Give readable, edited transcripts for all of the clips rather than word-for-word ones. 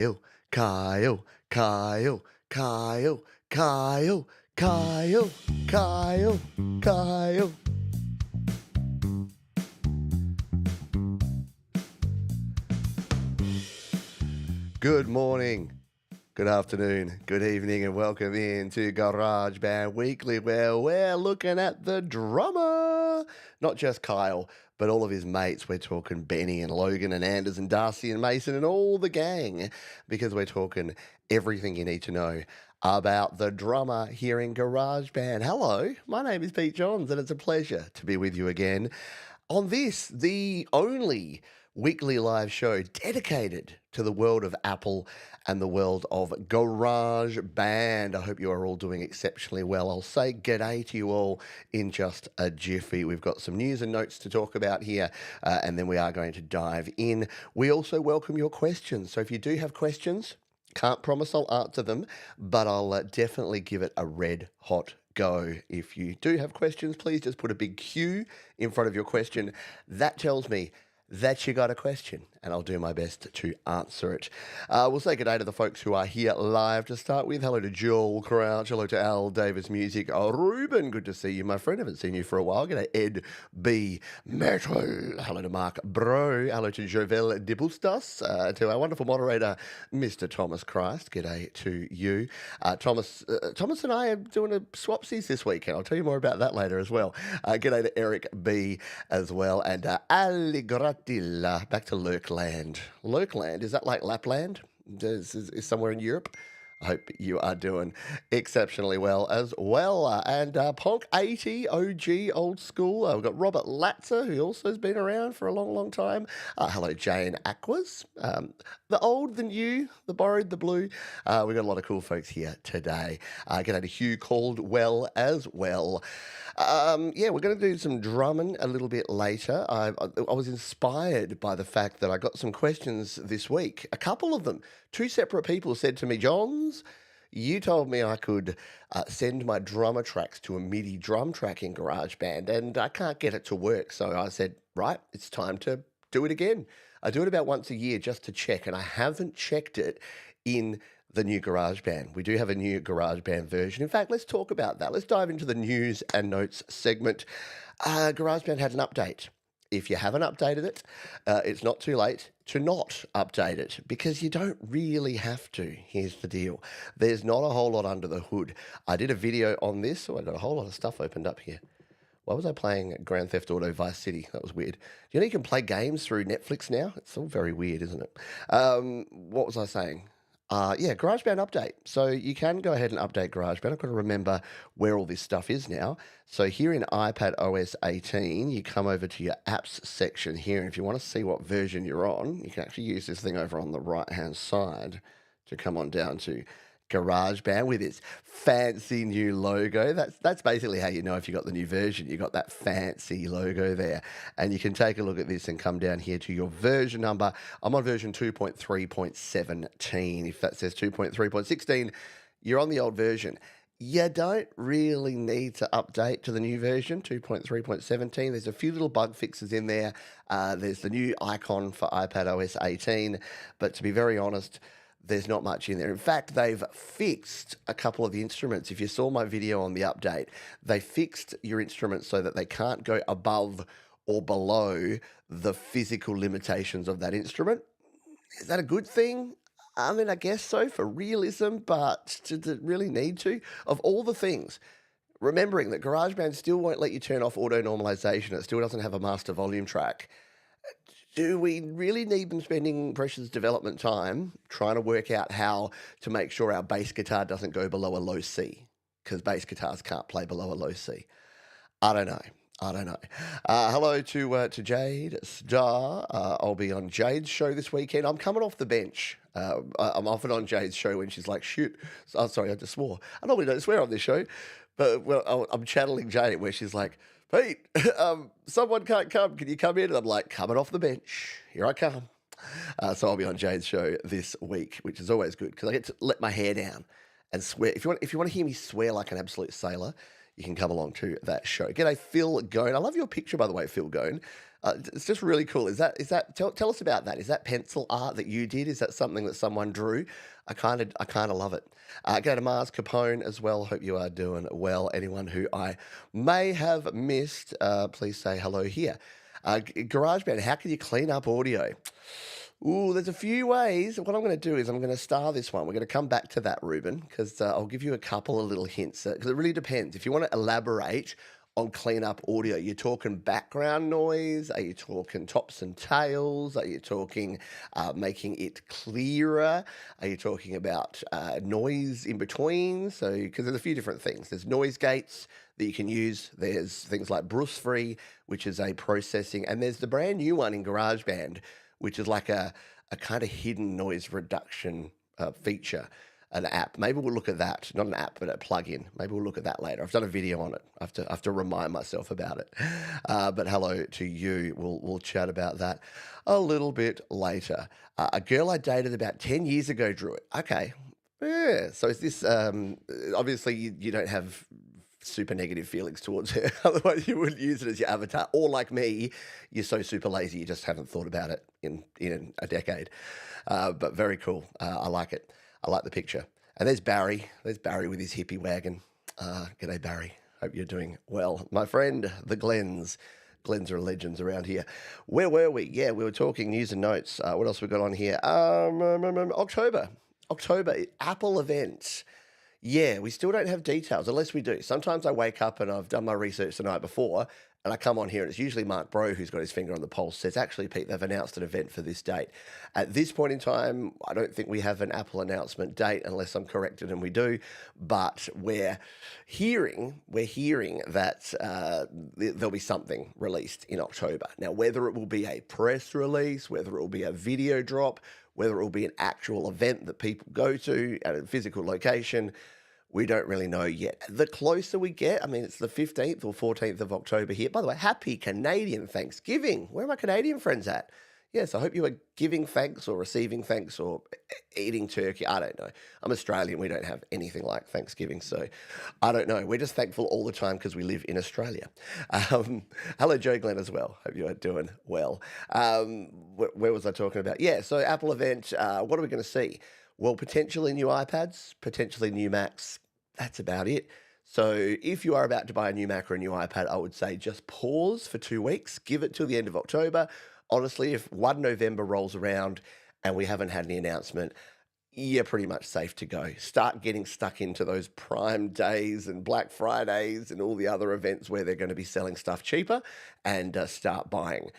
Kyle, Kyle, Kyle, Kyle, Kyle, Kyle, Kyle, Kyle. Good morning, good afternoon, good evening, and welcome in to GarageBand Weekly, where we're looking at the drummer. Not just Kyle, but all of his mates. We're talking Benny and Logan and Anders and Darcy and Mason and all the gang, because we're talking everything you need to know about the drummer here in GarageBand. Hello, my name is Pete Johns, and it's a pleasure to be with you again on this, the only weekly live show dedicated to the world of Apple and the world of GarageBand. I hope you are all doing exceptionally well. I'll say g'day to you all in just a jiffy. We've got some news and notes to talk about here, and then we are going to dive in. We also welcome your questions. So if you do have questions, can't promise I'll answer them, but I'll definitely give it a red hot go. If you do have questions, please just put a big Q in front of your question. That tells me that you got a question, and I'll do my best to answer it. We'll say good day to the folks who are here live to start with. Hello to Joel Crouch. Hello to Al Davis Music. Oh, Ruben, good to see you, my friend. Haven't seen you for a while. G'day, Ed B. Metal. Hello to Mark Bro. Hello to Jovel Dibustas. To our wonderful moderator, Mr. Thomas Christ. G'day to you. Thomas and I are doing a swapsies this weekend. I'll tell you more about that later as well. G'day to Eric B. as well. And Alligratilla. Back to Lurkland. Lurkland, is that like Lapland? Is somewhere in Europe? I hope you are doing exceptionally well as well. And Ponk 80, OG, old school. We've got Robert Latzer, who also has been around for a long, long time. Hello, Jane Aquas. The old, the new, the borrowed, the blue. We've got a lot of cool folks here today. G'day to Hugh Caldwell as well. We're going to do some drumming a little bit later. I was inspired by the fact that I got some questions this week. A couple of them. Two separate people said to me, Johns, you told me I could send my drummer tracks to a MIDI drum track in GarageBand, and I can't get it to work. So I said, right, it's time to do it again. I do it about once a year just to check, and I haven't checked it in the new GarageBand. We do have a new GarageBand version. In fact, let's talk about that. Let's dive into the news and notes segment. GarageBand had an update. If you haven't updated it, it's not too late to not update it, because you don't really have to. Here's the deal. There's not a whole lot under the hood. I did a video on this, so I got a whole lot of stuff opened up here. Why was I playing Grand Theft Auto Vice City? That was weird. You know you can play games through Netflix now? It's all very weird, isn't it? What was I saying? GarageBand update. So you can go ahead and update GarageBand. I've got to remember where all this stuff is now. So here in iPad OS 18, you come over to your apps section here. And if you want to see what version you're on, you can actually use this thing over on the right-hand side to come on down to GarageBand with its fancy new logo. That's basically how you know if you got the new version. You got that fancy logo there. And you can take a look at this and come down here to your version number. I'm on version 2.3.17. If that says 2.3.16, you're on the old version. You don't really need to update to the new version, 2.3.17. There's a few little bug fixes in there. There's the new icon for iPad OS 18. But to be very honest, there's not much in there. In fact, they've fixed a couple of the instruments. If you saw my video on the update, they fixed your instruments so that they can't go above or below the physical limitations of that instrument. Is that a good thing? I mean, I guess so for realism, but does it really need to? Of all the things, remembering that GarageBand still won't let you turn off auto normalization. It still doesn't have a master volume track. Do we really need them spending precious development time trying to work out how to make sure our bass guitar doesn't go below a low C? Because bass guitars can't play below a low C. I don't know. Hello to Jade Star. I'll be on Jade's show this weekend. I'm coming off the bench. I'm often on Jade's show when she's like, shoot. Oh, sorry, I just swore. I normally don't swear on this show. But I'm channeling Jade where she's like, Pete, someone can't come. Can you come in? And I'm like, coming off the bench. Here I come. So I'll be on Jade's show this week, which is always good because I get to let my hair down and swear. If you want to hear me swear like an absolute sailor, you can come along to that show. G'day, Phil Gone. I love your picture, by the way, Phil Gone. It's just really cool. Tell us about that. Is that pencil art that you did? Is that something that someone drew? I kind of love it. Go to Mars Capone as well. Hope you are doing well. Anyone who I may have missed, please say hello here. GarageBand, how can you clean up audio? Ooh, there's a few ways. What I'm going to do is I'm going to star this one. We're going to come back to that, Ruben, because I'll give you a couple of little hints. Because it really depends. If you want to elaborate on clean up audio, you're talking background noise? Are you talking tops and tails? Are you talking making it clearer? Are you talking about noise in between? So, because there's a few different things. There's noise gates that you can use. There's things like Bruce Free, which is a processing, and there's the brand new one in GarageBand, which is like a kind of hidden noise reduction feature, an app. Maybe we'll look at that. Not an app, but a plugin. Maybe we'll look at that later. I've done a video on it. I have to remind myself about it. But hello to you. We'll chat about that a little bit later. A girl I dated about 10 years ago drew it. Okay. Yeah. So is this, obviously you don't have super negative feelings towards her. Otherwise, you wouldn't use it as your avatar. Or like me, you're so super lazy, you just haven't thought about it in a decade. But very cool. I like it. I like the picture. And there's Barry. There's Barry with his hippie wagon. G'day, Barry. Hope you're doing well. My friend, the Glens. Glens are legends around here. Where were we? Yeah, we were talking news and notes. What else we got on here? October, Apple event. Yeah, we still don't have details, unless we do. Sometimes I wake up and I've done my research the night before, and I come on here, and it's usually Mark Bro who's got his finger on the pulse, says, actually, Pete, they've announced an event for this date. At this point in time, I don't think we have an Apple announcement date, unless I'm corrected, and we do, but we're hearing that there'll be something released in October. Now, whether it will be a press release, whether it will be a video drop, whether it will be an actual event that people go to at a physical location, we don't really know yet. The closer we get, I mean, it's the 15th or 14th of October here. By the way, happy Canadian Thanksgiving. Where are my Canadian friends at? Yes, I hope you are giving thanks or receiving thanks or eating turkey. I don't know. I'm Australian. We don't have anything like Thanksgiving, so I don't know. We're just thankful all the time because we live in Australia. Hello, Joe Glenn, as well. Hope you are doing well. Where was I talking about? Yeah, so Apple event, what are we going to see? Well, potentially new iPads, potentially new Macs. That's about it. So if you are about to buy a new Mac or a new iPad, I would say just pause for 2 weeks. Give it till the end of October. Honestly, if 1 November rolls around and we haven't had any announcement, you're pretty much safe to go. Start getting stuck into those Prime Days and Black Fridays and all the other events where they're going to be selling stuff cheaper, and start buying.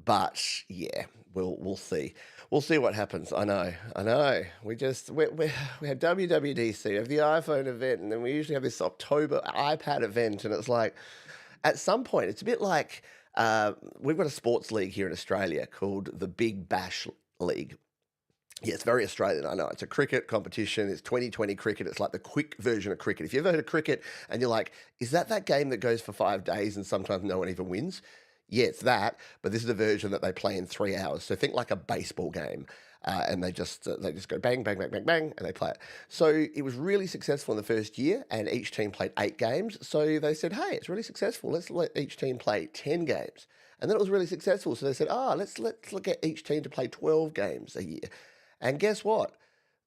But yeah, we'll see. We'll see what happens. I know. We had WWDC, we have the iPhone event, and then we usually have this October iPad event, and it's like, at some point, it's a bit like, we've got a sports league here in Australia called the Big Bash League. Yeah, it's very Australian, I know. It's a cricket competition. It's 2020 cricket. It's like the quick version of cricket. If you ever heard of cricket and you're like, is that game that goes for 5 days and sometimes no one even wins? Yeah, it's that, but this is a version that they play in 3 hours. So think like a baseball game, and they just go bang, bang, bang, bang, bang, and they play it. So it was really successful in the first year, and each team played 8 games. So they said, hey, it's really successful. Let's let each team play 10 games. And then it was really successful. So they said, let's get each team to play 12 games a year. And guess what?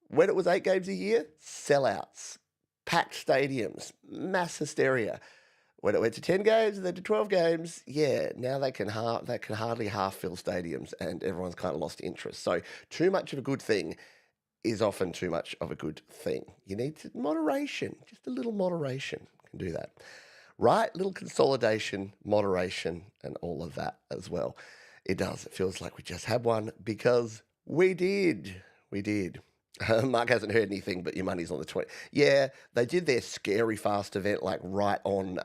When it was 8 games a year, sellouts, packed stadiums, mass hysteria. When it went to 10 games and then to 12 games, yeah, now they can hardly half fill stadiums, and everyone's kind of lost interest. So too much of a good thing is often too much of a good thing. You need moderation, just a little moderation can do that. Right? Little consolidation, moderation, and all of that as well. It does. It feels like we just had one because we did. We did. Mark hasn't heard anything, but your money's on the 20. Yeah, they did their scary fast event like right on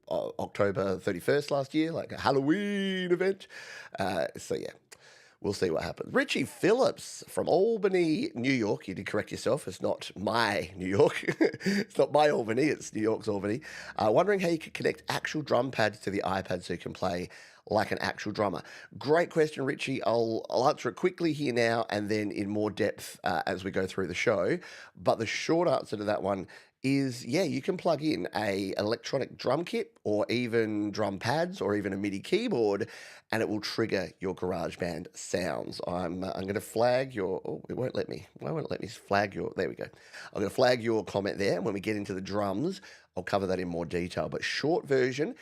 October 31st last year, like a Halloween event. So yeah, we'll see what happens. Richie Phillips from Albany, New York. You did correct yourself. It's not my New York. It's not my Albany. It's New York's Albany. Wondering how you could connect actual drum pads to the iPad so you can play like an actual drummer. Great question, Richie. I'll answer it quickly here now and then in more depth as we go through the show. But the short answer to that one is, yeah, you can plug in a electronic drum kit or even drum pads or even a MIDI keyboard, and it will trigger your GarageBand sounds. I'm going to flag your. Oh, it won't let me. Why won't it let me flag your? There we go. I'm going to flag your comment there. And when we get into the drums, I'll cover that in more detail. But short version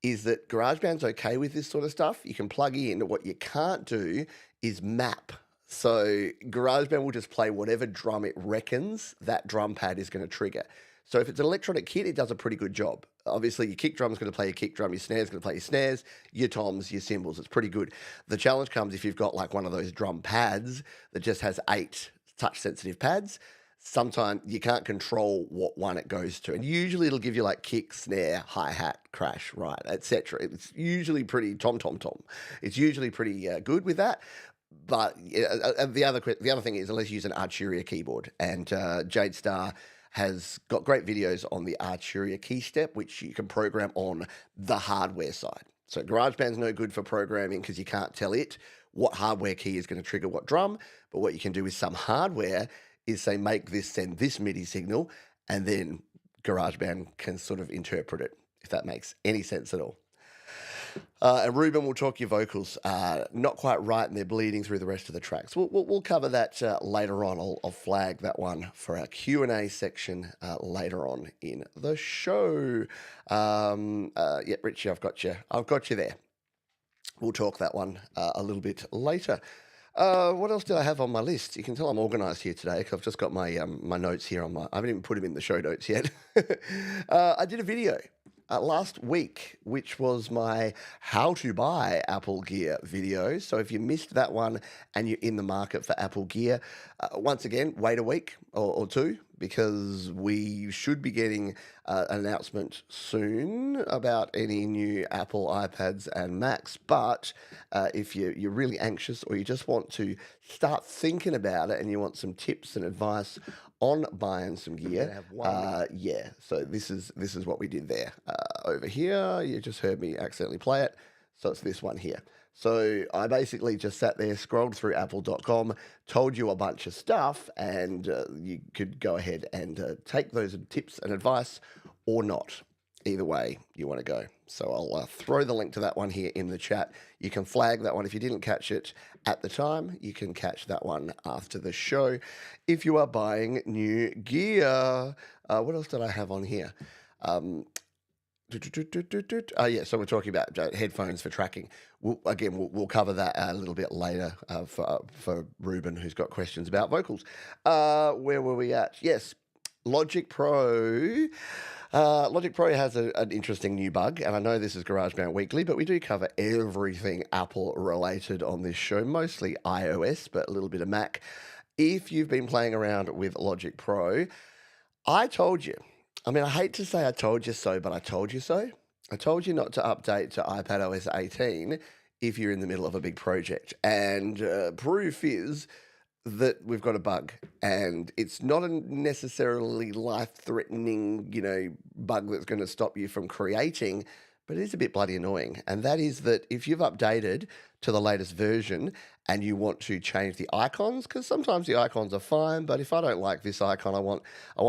is that GarageBand's okay with this sort of stuff. You can plug in. What you can't do is map. So GarageBand will just play whatever drum it reckons that drum pad is going to trigger. So if it's an electronic kit, it does a pretty good job. Obviously, your kick drum's going to play your kick drum, your snare's going to play your snares, your toms, your cymbals. It's pretty good. The challenge comes if you've got like one of those drum pads that just has 8 touch-sensitive pads. Sometimes you can't control what one it goes to. And usually it'll give you like kick, snare, hi-hat, crash, right, etc. It's usually pretty tom-tom-tom. It's usually pretty good with that. But the other thing is, unless you use an Arturia keyboard, and Jade Star has got great videos on the Arturia key step, which you can program on the hardware side. So GarageBand's no good for programming because you can't tell it what hardware key is going to trigger what drum. But what you can do with some hardware is say, make this send this MIDI signal, and then GarageBand can sort of interpret it, if that makes any sense at all. And Ruben will talk your vocals not quite right, and they're bleeding through the rest of the tracks. We'll cover that later on. I'll flag that one for our Q&A section later on in the show. Yeah, Richie, I've got you there. We'll talk that one a little bit later. What else do I have on my list? You can tell I'm organised here today because I've just got my my notes here on my. I haven't even put them in the show notes yet. I did a video last week, which was my how to buy Apple Gear video. So if you missed that one and you're in the market for Apple Gear, once again, wait a week or two, because we should be getting an announcement soon about any new Apple iPads and Macs. But if you're really anxious or you just want to start thinking about it and you want some tips and advice on buying some gear, yeah, so this is what we did there. Over here, you just heard me accidentally play it, so it's this one here. So I basically just sat there, scrolled through apple.com, told you a bunch of stuff, and you could go ahead and take those tips and advice or not. Either way you want to go. So I'll throw the link to that one here in the chat. You can flag that one. If you didn't catch it at the time, you can catch that one after the show if you are buying new gear. What else did I have on here? Yeah, so we're talking about headphones for tracking. We'll cover that a little bit later for Ruben, who's got questions about vocals. Where were we at? Yes, Logic Pro. Logic Pro has an interesting new bug, and I know this is GarageBand Weekly, but we do cover everything Apple related on this show, mostly iOS, but a little bit of Mac. If you've been playing around with Logic Pro, I told you. I mean, I hate to say I told you so, but I told you so. I told you not to update to iPadOS 18 if you're in the middle of a big project. And proof is that we've got a bug, and it's not a necessarily life-threatening, bug that's going to stop you from creating, but it is a bit bloody annoying. And that is that if you've updated to the latest version and you want to change the icons, because sometimes the icons are fine, but if I don't like this icon, I want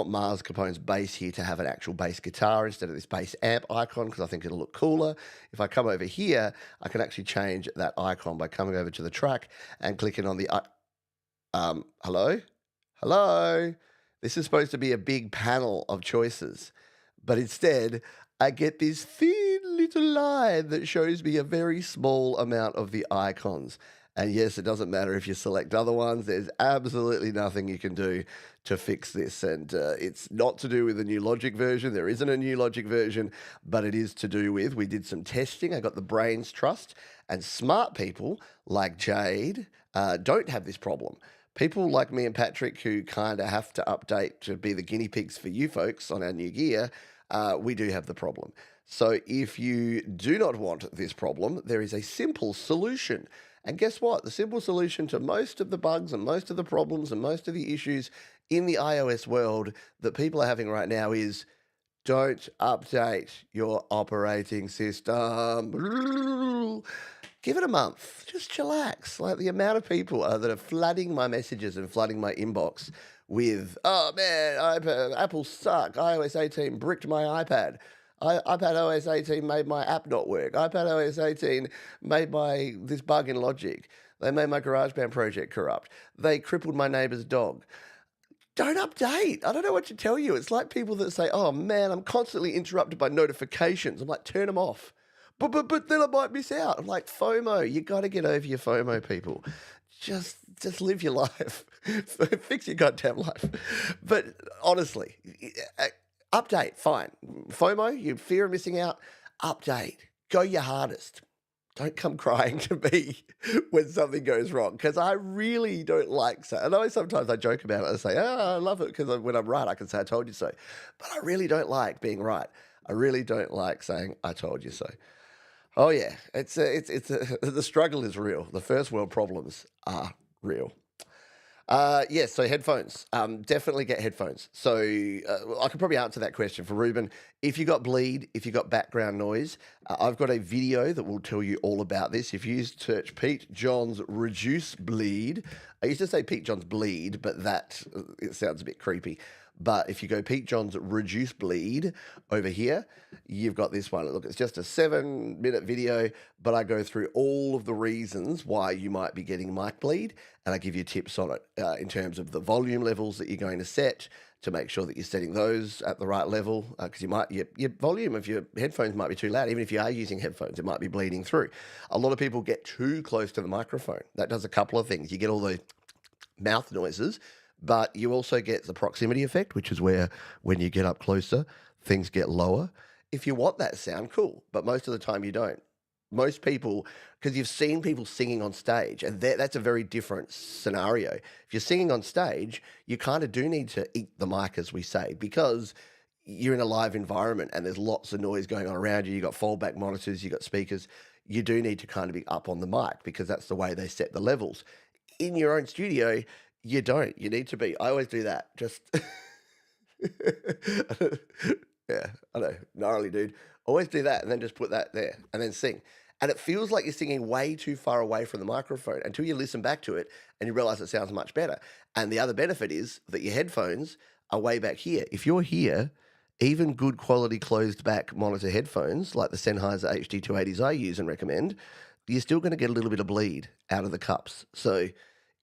Mars Capone's bass here to have an actual bass guitar instead of this bass amp icon, because I think it'll look cooler. If I come over here, I can actually change that icon by coming over to the track and clicking on the hello. This is supposed to be a big panel of choices, but instead I get this thin little line that shows me a very small amount of the icons. And yes, it doesn't matter if you select other ones. There's absolutely nothing you can do to fix this. And it's not to do with the new Logic version. There isn't a new Logic version, but it is to do with, we did some testing. I got the brains trust, and smart people like Jade don't have this problem. People like me and Patrick, who kind of have to update to be the guinea pigs for you folks on our new gear, we do have the problem. So if you do not want this problem, there is a simple solution. And guess what? The simple solution to most of the bugs and most of the problems and most of the issues in the iOS world that people are having right now is don't update your operating system. Give it a month. Just chillax. Like the amount of people that are flooding my messages and flooding my inbox with, oh man, Apple suck. iOS 18 bricked my iPad. iPad OS 18 made my app not work. iPad OS 18 made this bug in Logic. They made my GarageBand project corrupt. They crippled my neighbor's dog. Don't update. I don't know what to tell you. It's like people that say, oh man, I'm constantly interrupted by notifications. I'm like, turn them off. But then I might miss out. I'm like, FOMO. You got to get over your FOMO, people. Just live your life. Fix your goddamn life. But honestly, update, fine. FOMO, you fear of missing out, update. Go your hardest. Don't come crying to me when something goes wrong, because I really don't like that. I know sometimes I joke about it and say, oh, I love it because when I'm right, I can say I told you so. But I really don't like being right. I really don't like saying I told you so. Oh yeah, the struggle is real. The first world problems are real. Yes, so headphones. Definitely get headphones. So I could probably answer that question for Ruben. If you got bleed, if you got background noise, I've got a video that will tell you all about this. If you search Pete Johns Reduce Bleed, I used to say Pete Johns Bleed, but it sounds a bit creepy. But if you go Pete Johns Reduce Bleed over here, you've got this one. Look, it's just a 7-minute video, but I go through all of the reasons why you might be getting mic bleed, and I give you tips on it in terms of the volume levels that you're going to set to make sure that you're setting those at the right level, because your volume of your headphones might be too loud. Even if you are using headphones, it might be bleeding through. A lot of people get too close to the microphone. That does a couple of things. You get all the mouth noises, but you also get the proximity effect, which is where when you get up closer, things get lower. If you want that sound, cool. But most of the time you don't. Most people, because you've seen people singing on stage, and that's a very different scenario. If you're singing on stage, you kind of do need to eat the mic, as we say, because you're in a live environment and there's lots of noise going on around you. You've got foldback monitors, you've got speakers. You do need to kind of be up on the mic because that's the way they set the levels. In your own studio, you don't. You need to be. I always do that. Just, yeah, I know. Gnarly, dude. Always do that and then just put that there and then sing. And it feels like you're singing way too far away from the microphone until you listen back to it and you realize it sounds much better. And the other benefit is that your headphones are way back here. If you're here, even good quality closed back monitor headphones like the Sennheiser HD280s I use and recommend, you're still going to get a little bit of bleed out of the cups. So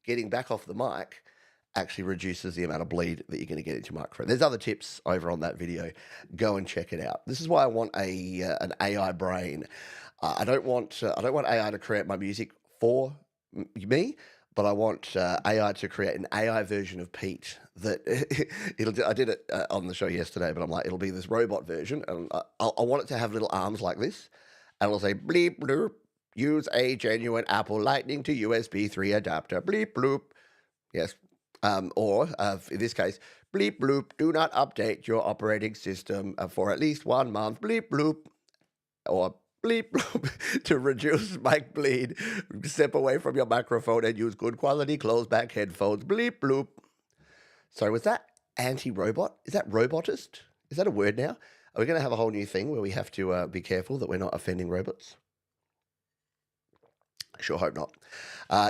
getting back off the mic actually reduces the amount of bleed that you're going to get into your microphone. There's other tips over on that video. Go and check it out. This is why I want an AI brain. I don't want AI to create my music for me, but I want AI to create an AI version of Pete that I did it on the show yesterday, but I'm like, it'll be this robot version, and I want it to have little arms like this, and it'll say bleep bloop. Use a genuine Apple Lightning to USB 3 adapter. Bleep bloop. Yes. Or in this case, bleep bloop. Do not update your operating system for at least 1 month. Bleep bloop. Or bleep bloop. To reduce mic bleed, step away from your microphone and use good quality closed back headphones. Bleep bloop. Sorry, was that anti-robot? Is that robotist? Is that a word now? Are we going to have a whole new thing where we have to be careful that we're not offending robots? I sure hope not.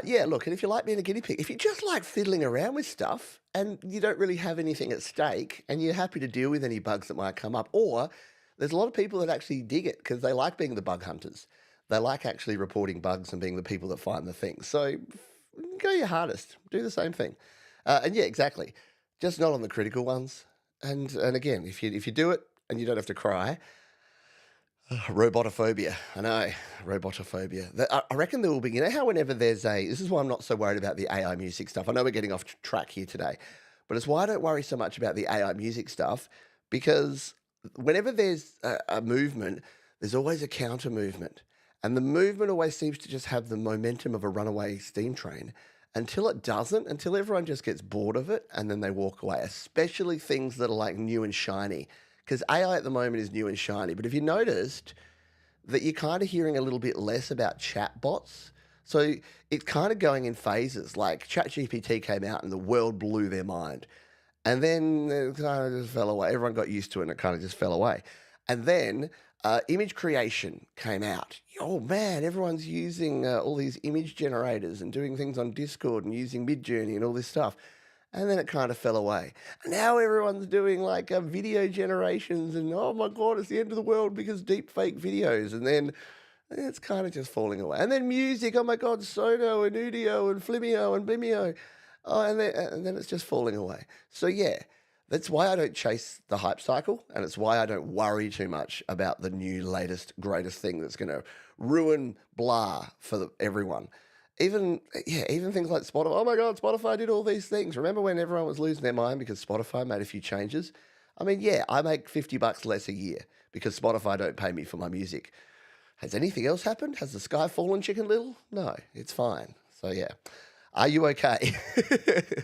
Yeah, look, and if you like being a guinea pig, if you just like fiddling around with stuff and you don't really have anything at stake and you're happy to deal with any bugs that might come up, or there's a lot of people that actually dig it because they like being the bug hunters. They like actually reporting bugs and being the people that find the things. So go your hardest. Do the same thing. And yeah, exactly. Just not on the critical ones. And again, if you do it and you don't have to cry, robotophobia. I know, robotophobia. I reckon there will be, you know how whenever this is why I'm not so worried about the AI music stuff. I know we're getting off track here today, but it's why I don't worry so much about the AI music stuff, because whenever there's a movement, there's always a counter movement. And the movement always seems to just have the momentum of a runaway steam train until it doesn't, until everyone just gets bored of it and then they walk away, especially things that are like new and shiny. Because AI at the moment is new and shiny. But have you noticed that you're kind of hearing a little bit less about chatbots? So it's kind of going in phases. Like ChatGPT came out and the world blew their mind. And then it kind of just fell away. Everyone got used to it and it kind of just fell away. And then image creation came out. Oh man, everyone's using all these image generators and doing things on Discord and using Midjourney and all this stuff. And then it kind of fell away. And now everyone's doing like video generations, and oh my God, it's the end of the world because deep fake videos. And then it's kind of just falling away. And then music, oh my God, Sono and Udio and Flimio and Blimio. Oh, and then it's just falling away. So yeah, that's why I don't chase the hype cycle, and it's why I don't worry too much about the new, latest, greatest thing that's going to ruin blah for everyone. Even things like Spotify. Oh my God, Spotify did all these things. Remember when everyone was losing their mind because Spotify made a few changes? I mean, yeah, I make $50 less a year because Spotify don't pay me for my music. Has anything else happened? Has the sky fallen, Chicken Little? No, it's fine. So yeah. Are you okay?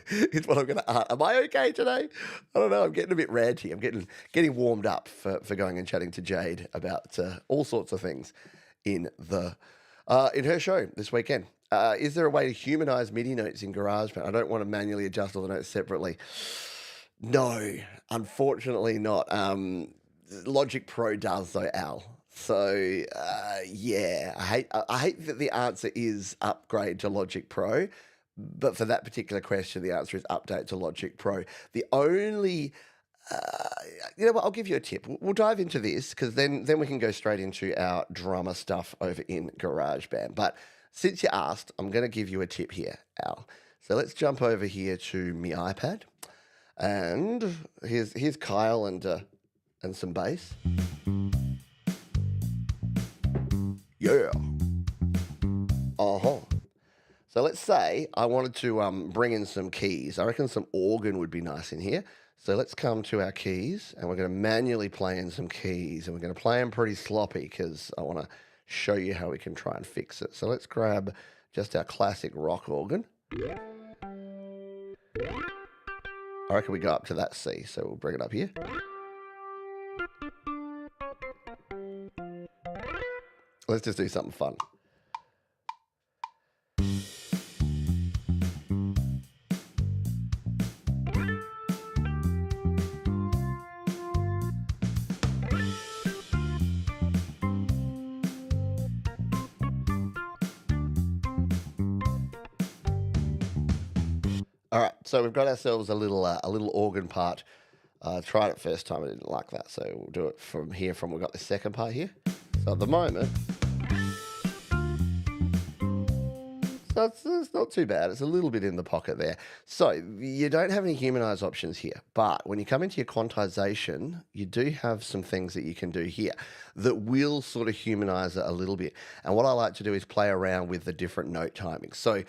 Is what I'm going to ask. Am I okay today? I don't know. I'm getting a bit ranty. I'm getting warmed up for going and chatting to Jade about all sorts of things in her show this weekend. Is there a way to humanize MIDI notes in GarageBand? I don't want to manually adjust all the notes separately. No, unfortunately not. Logic Pro does though, Al. So yeah, I hate that the answer is upgrade to Logic Pro, but for that particular question, the answer is update to Logic Pro. The only you know what? I'll give you a tip. We'll dive into this because then we can go straight into our drummer stuff over in GarageBand. But since you asked, I'm going to give you a tip here, Al. So let's jump over here to my iPad, and here's Kyle and some bass. Yeah. So let's say I wanted to bring in some keys. I reckon some organ would be nice in here. So let's come to our keys, and we're going to manually play in some keys, and we're going to play them pretty sloppy because I want to show you how we can try and fix it. So let's grab just our classic rock organ. I reckon we go up to that C, so we'll bring it up here. Let's just do something fun. All right, so we've got ourselves a little organ part. Tried it first time, I didn't like that, so we'll do it from here. We've got the second part here. So at the moment, so it's not too bad. It's a little bit in the pocket there. So you don't have any humanize options here, but when you come into your quantization, you do have some things that you can do here that will sort of humanize it a little bit. And what I like to do is play around with the different note timings. So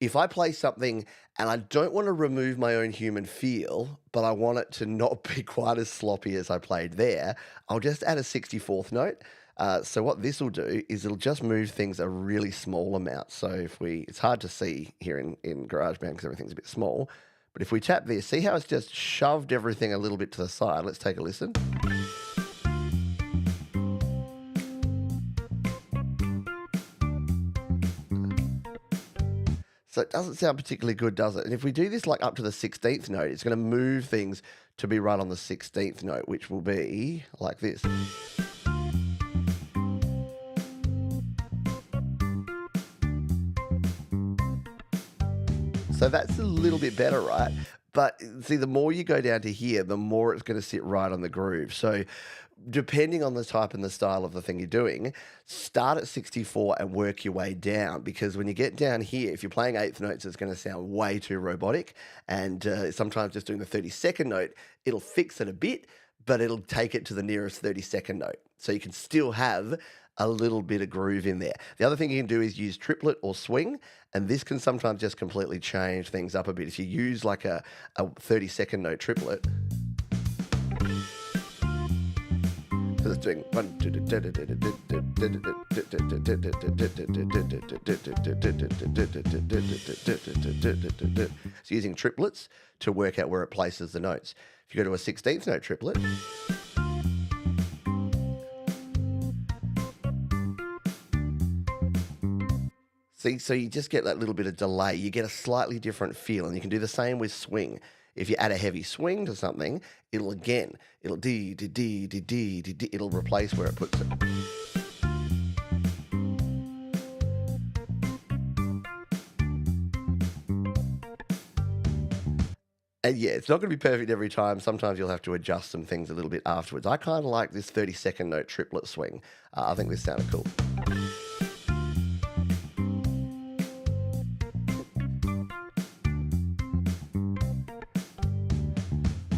if I play something and I don't want to remove my own human feel, but I want it to not be quite as sloppy as I played there, I'll just add a 64th note. So what this will do is it'll just move things a really small amount. So it's hard to see here in GarageBand because everything's a bit small, but if we tap this, see how it's just shoved everything a little bit to the side? Let's take a listen. So it doesn't sound particularly good, does it? And if we do this like up to the 16th note, it's going to move things to be right on the 16th note, which will be like this. So that's a little bit better, right? But see, the more you go down to here, the more it's going to sit right on the groove. So depending on the type and the style of the thing you're doing, start at 64 and work your way down, because when you get down here, if you're playing eighth notes, it's going to sound way too robotic. And sometimes just doing the 32nd note, it'll fix it a bit, but it'll take it to the nearest 32nd note. So you can still have a little bit of groove in there. The other thing you can do is use triplet or swing, and this can sometimes just completely change things up a bit. If you use like a 32nd note triplet, because it's doing one, it's using triplets to work out where it places the notes. If you go to a 16th note triplet, see, so you just get that little bit of delay. You get a slightly different feel, and you can do the same with swing. If you add a heavy swing to something, it'll D, D, D, D, D, D, D, it'll replace where it puts it. And yeah, it's not going to be perfect every time. Sometimes you'll have to adjust some things a little bit afterwards. I kind of like this 30-second note triplet swing. I think this sounded cool.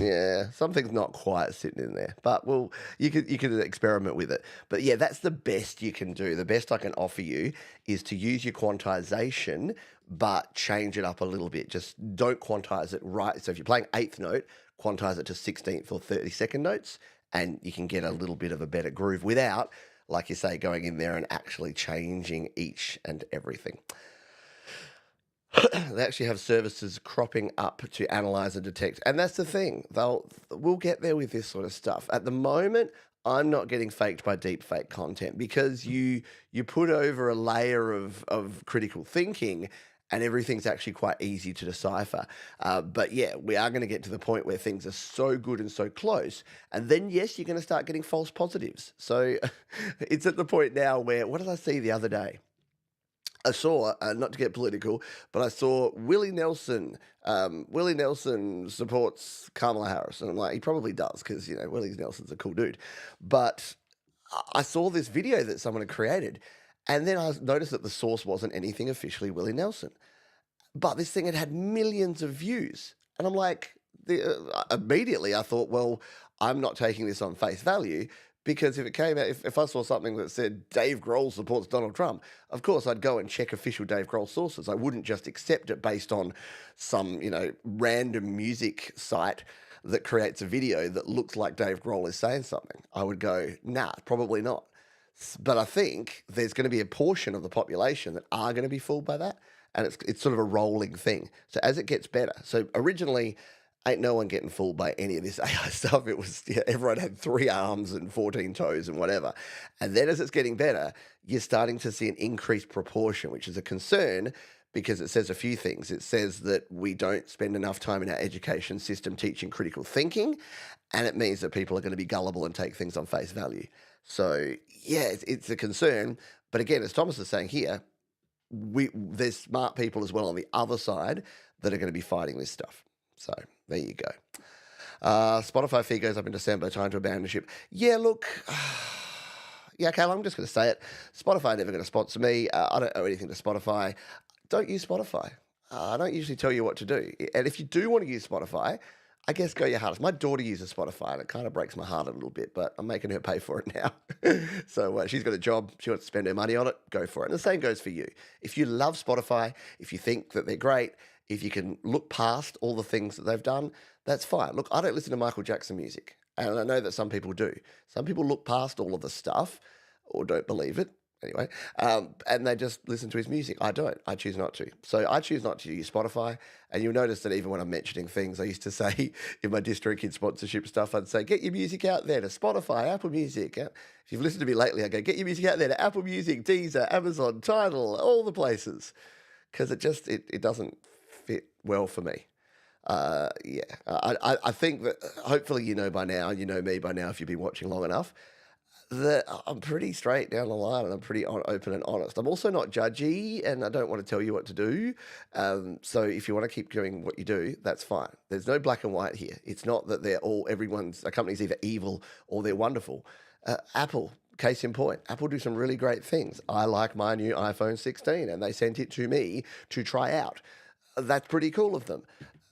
Yeah, something's not quite sitting in there, but well, you could experiment with it. But yeah, that's the best you can do. The best I can offer you is to use your quantization, but change it up a little bit. Just don't quantize it right. So if you're playing eighth note, quantize it to 16th or 32nd notes, and you can get a little bit of a better groove without, like you say, going in there and actually changing each and everything. They actually have services cropping up to analyze and detect, and that's the thing. We'll get there with this sort of stuff. At the moment, I'm not getting faked by deep fake content because you put over a layer of critical thinking, and everything's actually quite easy to decipher. But yeah, we are going to get to the point where things are so good and so close, and then yes, you're going to start getting false positives. So it's at the point now where, what did I see the other day? I saw, not to get political, but I saw Willie Nelson. Willie Nelson supports Kamala Harris, and I'm like, he probably does because Willie Nelson's a cool dude. But I saw this video that someone had created, and then I noticed that the source wasn't anything officially Willie Nelson, but this thing had had millions of views, and I'm like, immediately I thought, well, I'm not taking this on face value. Because if it came out, if I saw something that said Dave Grohl supports Donald Trump, of course I'd go and check official Dave Grohl sources. I wouldn't just accept it based on some, random music site that creates a video that looks like Dave Grohl is saying something. I would go, nah, probably not. But I think there's going to be a portion of the population that are going to be fooled by that, and it's sort of a rolling thing. So as it gets better, so originally, ain't no one getting fooled by any of this AI stuff. It was, everyone had 3 arms and 14 toes and whatever. And then as it's getting better, you're starting to see an increased proportion, which is a concern because it says a few things. It says that we don't spend enough time in our education system teaching critical thinking, and it means that people are going to be gullible and take things on face value. So yeah, it's a concern. But again, as Thomas is saying here, there's smart people as well on the other side that are going to be fighting this stuff. So there you go. Spotify fee goes up in December, time to abandon ship. Yeah, look, yeah, Kayla, I'm just going to say it. Spotify never going to sponsor me. I don't owe anything to Spotify. Don't use Spotify. I don't usually tell you what to do. And if you do want to use Spotify, I guess go your hardest. My daughter uses Spotify, and it kind of breaks my heart a little bit, but I'm making her pay for it now. So she's got a job. She wants to spend her money on it. Go for it. And the same goes for you. If you love Spotify, if you think that they're great, if you can look past all the things that they've done, that's fine. Look, I don't listen to Michael Jackson music, and I know that some people do. Some people look past all of the stuff or don't believe it, anyway, and they just listen to his music. I don't. I choose not to. So I choose not to use Spotify, and you'll notice that even when I'm mentioning things, I used to say in my DistroKid sponsorship stuff, I'd say, get your music out there to Spotify, Apple Music. If you've listened to me lately, I go, get your music out there to Apple Music, Deezer, Amazon, Tidal, all the places, because it doesn't fit well for me. Yeah, I think that hopefully you know by now, you know me by now if you've been watching long enough, that I'm pretty straight down the line and I'm pretty open and honest. I'm also not judgy and I don't want to tell you what to do. So if you want to keep doing what you do, that's fine. There's no black and white here. It's not that a company's either evil or they're wonderful. Apple, case in point, Apple do some really great things. I like my new iPhone 16 and they sent it to me to try out. That's pretty cool of them.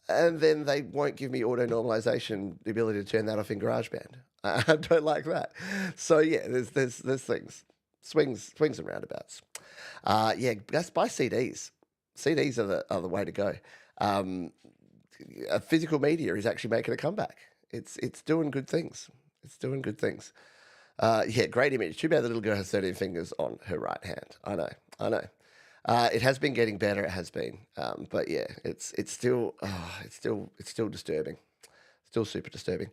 And then they won't give me auto normalization, the ability to turn that off in GarageBand. I don't like that. So yeah, there's things, swings and roundabouts. Yeah, just buy CDs. CDs are the way to go. Physical media is actually making a comeback. It's doing good things. It's doing good things. Yeah, great image. Too bad the little girl has 13 fingers on her right hand. I know. It has been getting better. It has been, but yeah, it's still disturbing. Still super disturbing.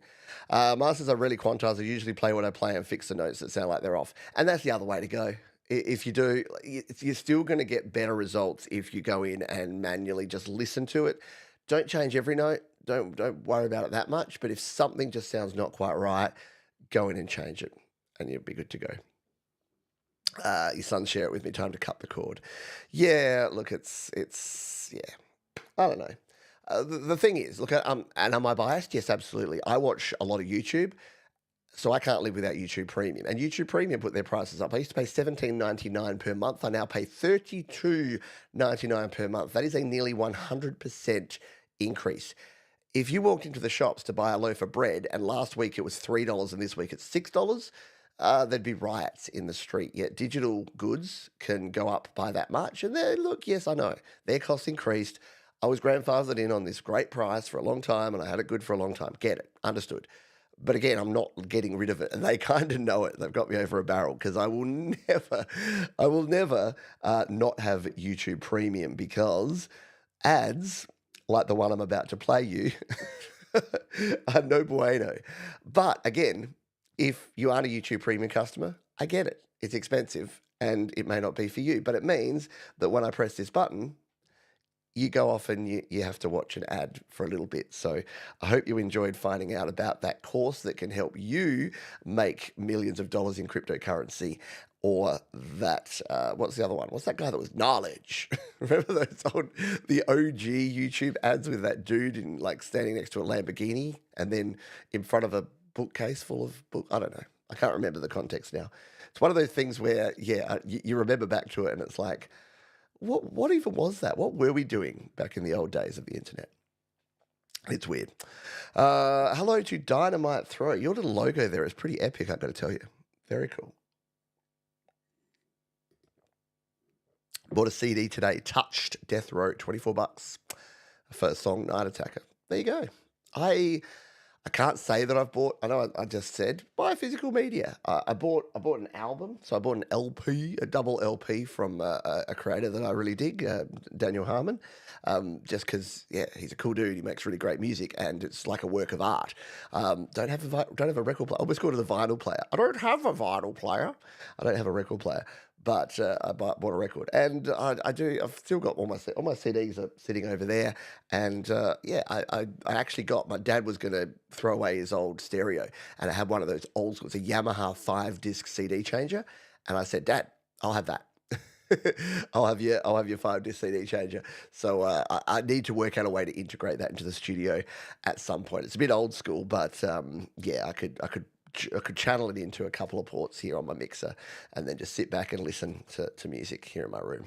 Masters are really quantized. I usually play what I play and fix the notes that sound like they're off, and that's the other way to go. If you do, you're still going to get better results if you go in and manually just listen to it. Don't change every note. don't worry about it that much. But if something just sounds not quite right, go in and change it, and you'll be good to go. Your son share it with me. Time to cut the cord. Yeah, look, it's yeah. I don't know. The thing is, look, and am I biased? Yes, absolutely. I watch a lot of YouTube, so I can't live without YouTube Premium. And YouTube Premium put their prices up. I used to pay $17.99 per month. I now pay $32.99 per month. That is a nearly 100% increase. If you walked into the shops to buy a loaf of bread, and last week it was $3 and this week it's $6, there'd be riots in the street. Yet digital goods can go up by that much. And then, look, yes, I know their costs increased. I was grandfathered in on this great price for a long time, and I had it good for a long time. Get it, understood. But again, I'm not getting rid of it, and they kind of know it. They've got me over a barrel because I will never not have YouTube Premium, because ads like the one I'm about to play you are no bueno. But again, if you aren't a YouTube Premium customer, I get it. It's expensive and it may not be for you, but it means that when I press this button, you go off and you have to watch an ad for a little bit. So I hope you enjoyed finding out about that course that can help you make millions of dollars in cryptocurrency. Or that, what's the other one? What's that guy that was Knowledge? Remember the OG YouTube ads with that dude standing next to a Lamborghini and then in front of a bookcase full of book? I don't know. I can't remember the context now. It's one of those things where, you remember back to it and it's like, what even was that? What were we doing back in the old days of the internet? It's weird. Hello to Dynamite Throw. Your little logo there is pretty epic, I've got to tell you. Very cool. Bought a CD today, Touched, Death Row, $24 for a song, Night Attacker. There you go. I can't say that I've bought. I know I just said buy physical media. I bought an album, so I bought an LP, a double LP from a creator that I really dig, Daniel Harmon. Just because, he's a cool dude. He makes really great music, and it's like a work of art. Don't have a record player. I always call it a vinyl player. I don't have a vinyl player. I don't have a record player. But I bought a record, and I do. I've still got all my CDs are sitting over there, and I actually got. My dad was going to throw away his old stereo, and I had one of those old schools, a Yamaha 5-disc CD changer, and I said, Dad, I'll have that. I'll have your 5-disc CD changer. So I need to work out a way to integrate that into the studio at some point. It's a bit old school, but I could channel it into a couple of ports here on my mixer and then just sit back and listen to music here in my room.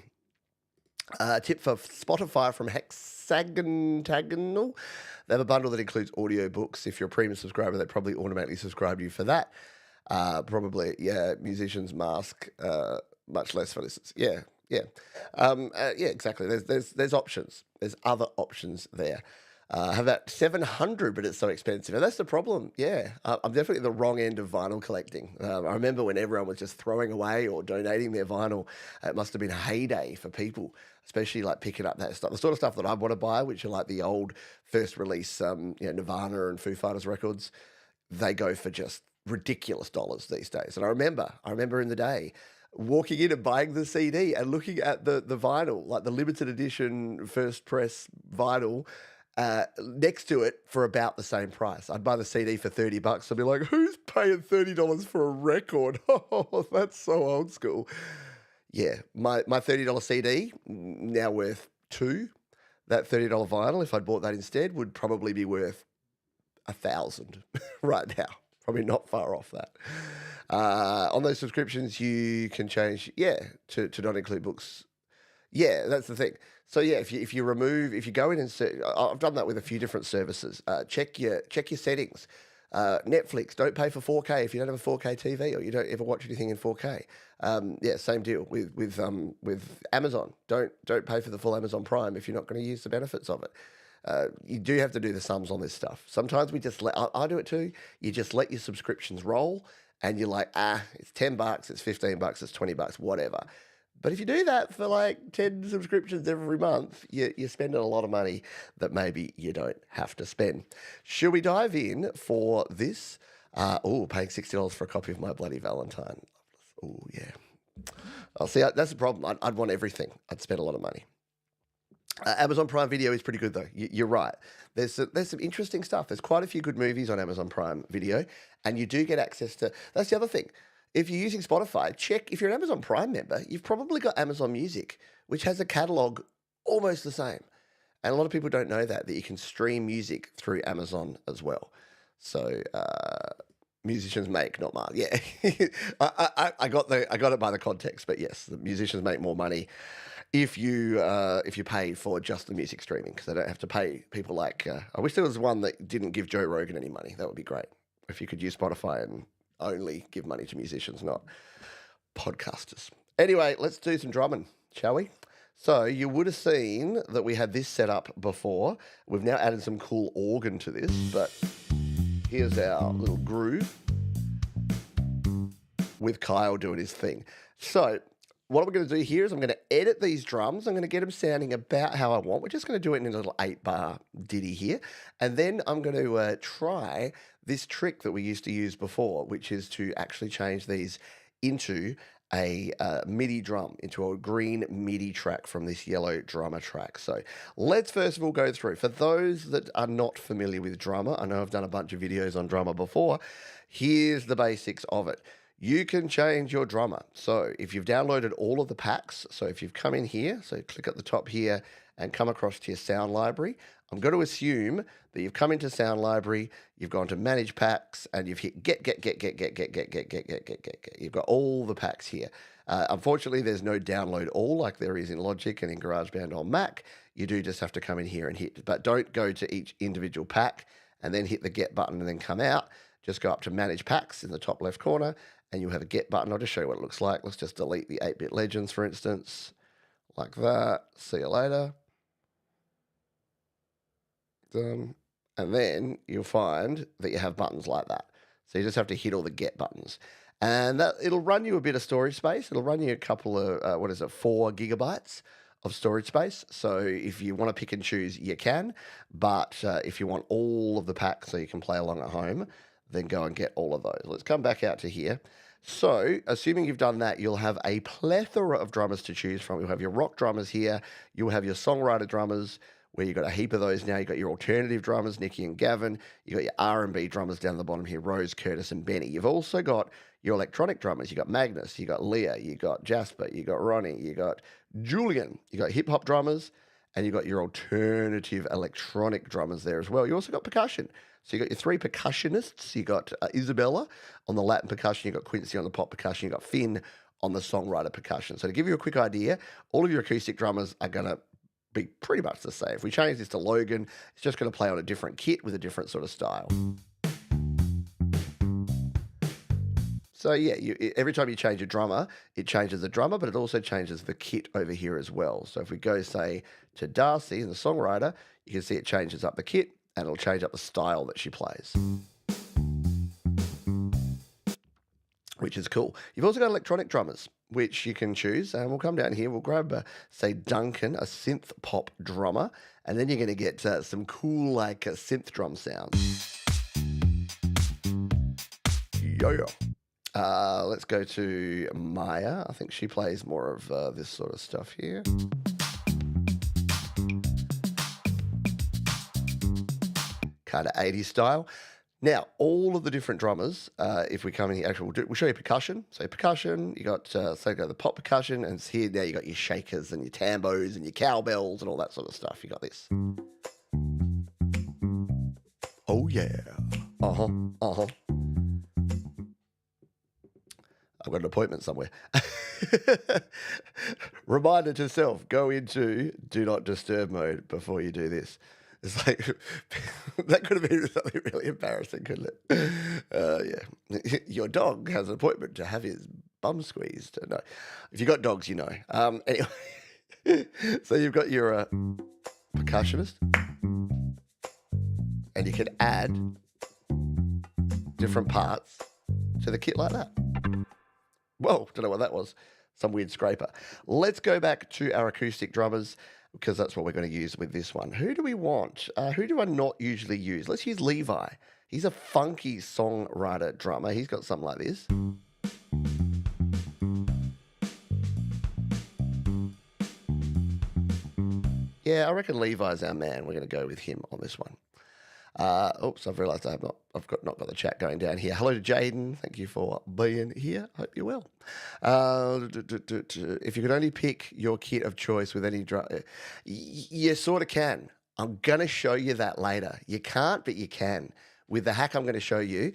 Tip for Spotify from Hexagonal. They have a bundle that includes audiobooks. If you're a premium subscriber, they probably automatically subscribe you for that. Musician's Mask, much less for listeners. Exactly. There's options. There's other options there. Have about 700, but it's so expensive. And that's the problem. I'm definitely at the wrong end of vinyl collecting. I remember when everyone was just throwing away or donating their vinyl. It must have been a heyday for people, especially like picking up that stuff, the sort of stuff that I want to buy, which are like the old first release, Nirvana and Foo Fighters records. They go for just ridiculous dollars these days. And I remember in the day walking in and buying the CD and looking at the vinyl, like the limited edition first press vinyl, next to it for about the same price. I'd buy the CD for $30. I'd be like, who's paying $30 for a record? Oh, that's so old school. Yeah, my $30 CD, now worth $2. That $30 vinyl, if I'd bought that instead, would probably be worth $1,000 right now. Probably not far off that. On those subscriptions, you can change, to not include books. Yeah, that's the thing. So if you go in and I've done that with a few different services. Check your settings. Netflix, don't pay for 4K if you don't have a 4K TV or you don't ever watch anything in 4K. Same deal with Amazon. Don't pay for the full Amazon Prime if you're not going to use the benefits of it. You do have to do the sums on this stuff. Sometimes we just I do it too. You just let your subscriptions roll, and you're like, it's $10, it's $15, it's $20, whatever. But if you do that for like 10 subscriptions every month, you're spending a lot of money that maybe you don't have to spend. Should we dive in for this? Paying $60 for a copy of My Bloody Valentine. Oh, yeah. See, that's the problem. I'd want everything. I'd spend a lot of money. Amazon Prime Video is pretty good though. You're right. There's some interesting stuff. There's quite a few good movies on Amazon Prime Video, and you do get access to. That's the other thing. If you're using Spotify, check if you're an Amazon Prime member. You've probably got Amazon Music, which has a catalog almost the same. And a lot of people don't know that you can stream music through Amazon as well. So musicians make, not mark. Yeah, I got it by the context, but yes, the musicians make more money if you pay for just the music streaming, because they don't have to pay people like. I wish there was one that didn't give Joe Rogan any money. That would be great. If you could use Spotify and only give money to musicians, not podcasters. Anyway, let's do some drumming, shall we? So you would have seen that we had this set up before. We've now added some cool organ to this, but here's our little groove with Kyle doing his thing. So what we're going to do here is I'm going to edit these drums. I'm going to get them sounding about how I want. We're just going to do it in a little 8-bar ditty here. And then I'm going to try this trick that we used to use before, which is to actually change these into a MIDI drum, into a green MIDI track from this yellow drummer track. So let's first of all go through. For those that are not familiar with drummer, I know I've done a bunch of videos on drummer before. Here's the basics of it. You can change your drummer. So if you've downloaded all of the packs, so if you've come in here, so click at the top here and come across to your sound library, I'm going to assume that you've come into sound library, you've gone to manage packs, and you've hit get. You've got all the packs here. Unfortunately, there's no download all like there is in Logic and in GarageBand on Mac. You do just have to come in here and hit, but don't go to each individual pack and then hit the get button and then come out. Just go up to manage packs in the top left corner and you'll have a get button. I'll just show you what it looks like. Let's just delete the 8-bit legends, for instance, like that. See you later. Done. And then you'll find that you have buttons like that. So you just have to hit all the get buttons. And that it'll run you a bit of storage space. It'll run you a couple of, 4 gigabytes of storage space. So if you want to pick and choose, you can. But if you want all of the packs so you can play along at home, then go and get all of those. Let's come back out to here. So, assuming you've done that, you'll have a plethora of drummers to choose from. You'll have your rock drummers here. You'll have your songwriter drummers, where you've got a heap of those now. You've got your alternative drummers, Nikki and Gavin. You've got your R&B drummers down the bottom here, Rose, Curtis, and Benny. You've also got your electronic drummers. You've got Magnus, you've got Leah, you've got Jasper, you've got Ronnie, you've got Julian. You've got hip-hop drummers, and you've got your alternative electronic drummers there as well. You also got percussion. So you've got your 3 percussionists. You've got Isabella on the Latin percussion. You've got Quincy on the pop percussion. You've got Finn on the songwriter percussion. So to give you a quick idea, all of your acoustic drummers are going to be pretty much the same. If we change this to Logan, it's just going to play on a different kit with a different sort of style. So yeah, every time you change a drummer, it changes the drummer, but it also changes the kit over here as well. So if we go, say, to Darcy, the songwriter, you can see it changes up the kit, and it'll change up the style that she plays, which is cool. You've also got electronic drummers, which you can choose. And we'll come down here. We'll grab, say, Duncan, a synth pop drummer. And then you're going to get some cool, like, synth drum sounds. Yeah. Let's go to Maya. I think she plays more of this sort of stuff here. Kind of 80s style. Now, all of the different drummers, if we come in here, actually, we'll show you percussion. So percussion, you got, say, go the pop percussion, and it's here now you got your shakers and your tambos and your cowbells and all that sort of stuff. You got this. Oh, yeah. Uh-huh, uh-huh. I've got an appointment somewhere. Reminder to self, go into do not disturb mode before you do this. It's like, that could have been something really embarrassing, couldn't it? Yeah. Your dog has an appointment to have his bum squeezed. No. If you've got dogs, you know. Anyway, so you've got your percussionist, and you can add different parts to the kit like that. Whoa, don't know what that was. Some weird scraper. Let's go back to our acoustic drummers, because that's what we're going to use with this one. Who do we want? Who do I not usually use? Let's use Levi. He's a funky songwriter drummer. He's got something like this. Yeah, I reckon Levi's our man. We're going to go with him on this one. Oops, I've realised I've not got the chat going down here. Hello to Jaden. Thank you for being here. Hope you're well. If you could only pick your kit of choice with any drum, you sort of can. I'm going to show you that later. You can't, but you can. With the hack I'm going to show you,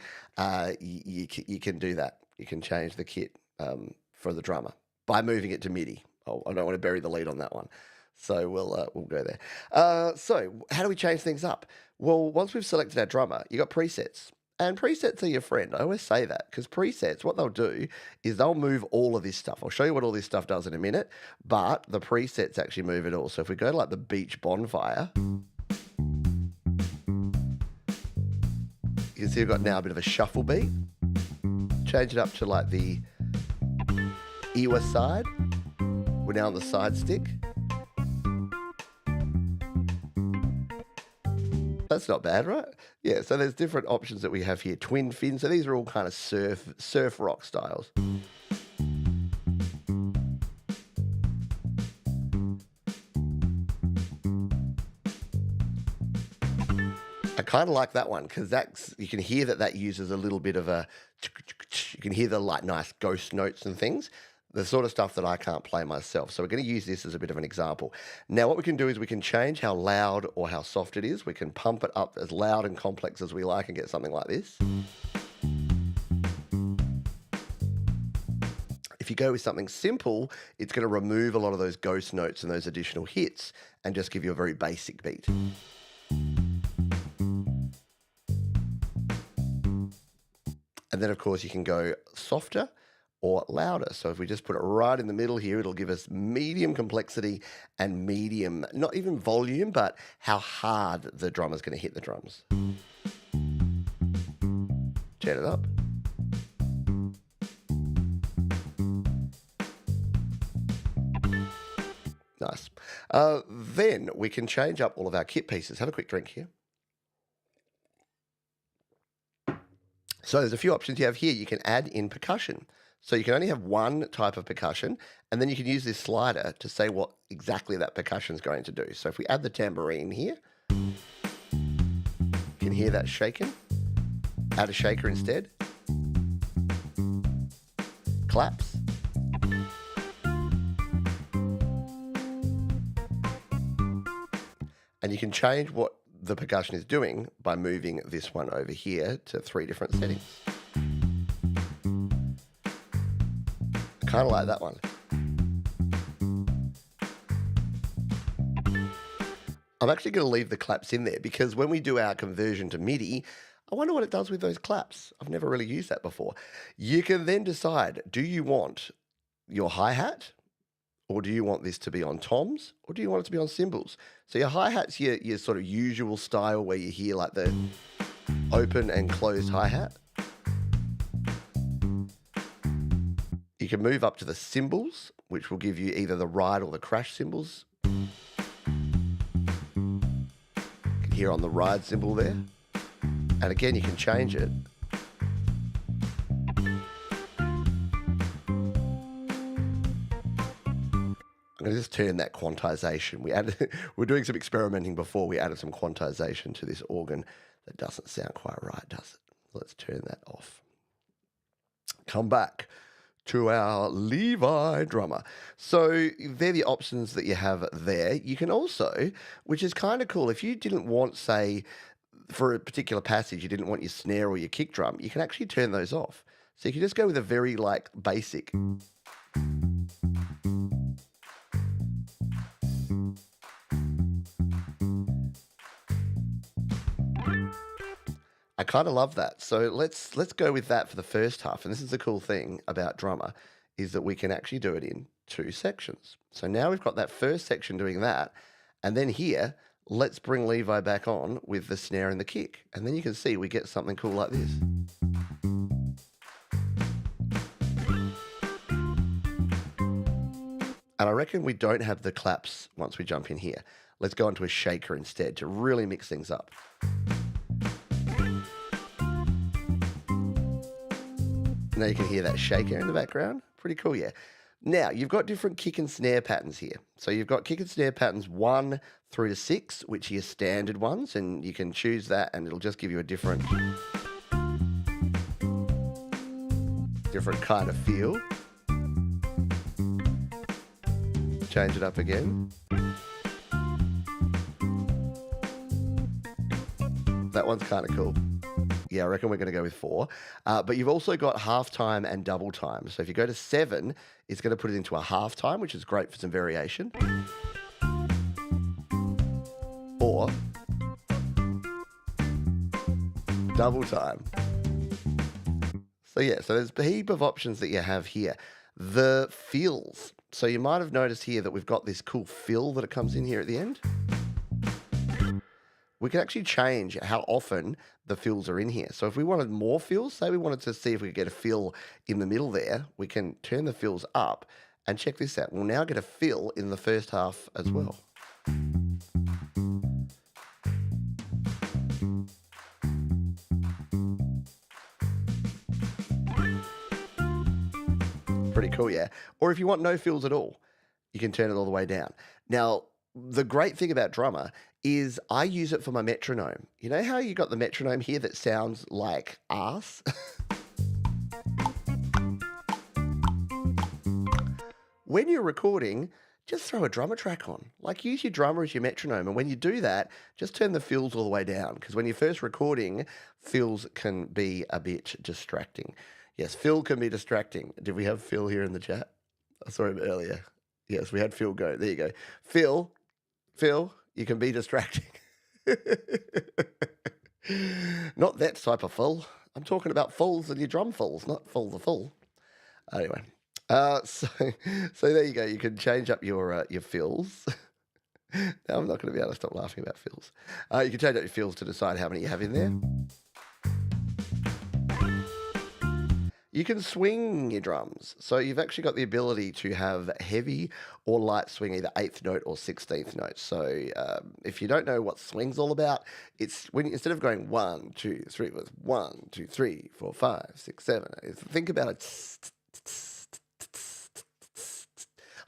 you can do that. You can change the kit for the drummer by moving it to MIDI. Oh, I don't want to bury the lead on that one. So we'll go there. So how do we change things up? Well, once we've selected our drummer, you got presets. And presets are your friend. I always say that because presets, what they'll do is they'll move all of this stuff. I'll show you what all this stuff does in a minute, but the presets actually move it all. So if we go to like the beach bonfire, you can see we've got now a bit of a shuffle beat. Change it up to like the Ewa side. We're now on the side stick. That's not bad, right? Yeah, so there's different options that we have here. Twin fin, so these are all kind of surf rock styles. I kind of like that one because you can hear that uses a little bit of a, you can hear the like nice ghost notes and things. The sort of stuff that I can't play myself. So we're going to use this as a bit of an example. Now what we can do is we can change how loud or how soft it is. We can pump it up as loud and complex as we like and get something like this. If you go with something simple, it's going to remove a lot of those ghost notes and those additional hits and just give you a very basic beat. And then of course you can go softer or louder. So if we just put it right in the middle here, it'll give us medium complexity and medium, not even volume, but how hard the drummer's going to hit the drums. Turn it up. Nice. Then we can change up all of our kit pieces. Have a quick drink here. So there's a few options you have here. You can add in percussion. So you can only have one type of percussion, and then you can use this slider to say what exactly that percussion is going to do. So if we add the tambourine here, you can hear that shaking. Add a shaker instead. Claps. And you can change what the percussion is doing by moving this one over here to 3 different settings. Kind of like that one. I'm actually going to leave the claps in there because when we do our conversion to MIDI, I wonder what it does with those claps. I've never really used that before. You can then decide, do you want your hi-hat, or do you want this to be on toms, or do you want it to be on cymbals? So your hi-hat's your sort of usual style where you hear like the open and closed hi-hat. You can move up to the cymbals, which will give you either the ride or the crash cymbals. You can hear on the ride cymbal there. And again, you can change it. I'm going to just turn that quantization. We're doing some experimenting before we added some quantization to this organ that doesn't sound quite right, does it? Let's turn that off. Come back to our Levi drummer. So they're the options that you have there. You can also, which is kind of cool, if you didn't want, say, for a particular passage, you didn't want your snare or your kick drum, you can actually turn those off. So you can just go with a very like basic. I kind of love that. So let's go with that for the first half. And this is the cool thing about drummer is that we can actually do it in 2 sections. So now we've got that first section doing that. And then here, let's bring Levi back on with the snare and the kick. And then you can see we get something cool like this. And I reckon we don't have the claps once we jump in here. Let's go into a shaker instead to really mix things up. Now you can hear that shaker in the background. Pretty cool, yeah. Now, you've got different kick and snare patterns here. So you've got kick and snare patterns 1 through to 6, which are your standard ones, and you can choose that and it'll just give you a different kind of feel. Change it up again. That one's kind of cool. Yeah, I reckon we're going to go with 4. But you've also got half time and double time. So if you go to 7, it's going to put it into a half time, which is great for some variation. Or double time. So yeah, so there's a heap of options that you have here. The fills. So you might have noticed here that we've got this cool fill that it comes in here at the end. We can actually change how often the fills are in here. So if we wanted more fills, say we wanted to see if we could get a fill in the middle there, we can turn the fills up and check this out. We'll now get a fill in the first half as well. Pretty cool, yeah? Or if you want no fills at all, you can turn it all the way down. Now, the great thing about Drummer is I use it for my metronome. You know how you got the metronome here that sounds like arse? When you're recording, just throw a drummer track on. Like, use your drummer as your metronome, and when you do that, just turn the fills all the way down, because when you're first recording, fills can be a bit distracting. Yes, Phil can be distracting. Did we have Phil here in the chat? I saw him earlier. Yes, we had Phil go. There you go. Phil, you can be distracting. Not that type of full. I'm talking about fulls and your drum fulls, not full the full. Anyway, so there you go. You can change up your fills. Now I'm not going to be able to stop laughing about fills. You can change up your fills to decide how many you have in there. You can swing your drums. So you've actually got the ability to have heavy or light swing, either 8th note or 16th note. So if you don't know what swing's all about, it's when instead of going 1, 2, 3, it was 1, 2, 3, 4, 5, 6, 7. Think about it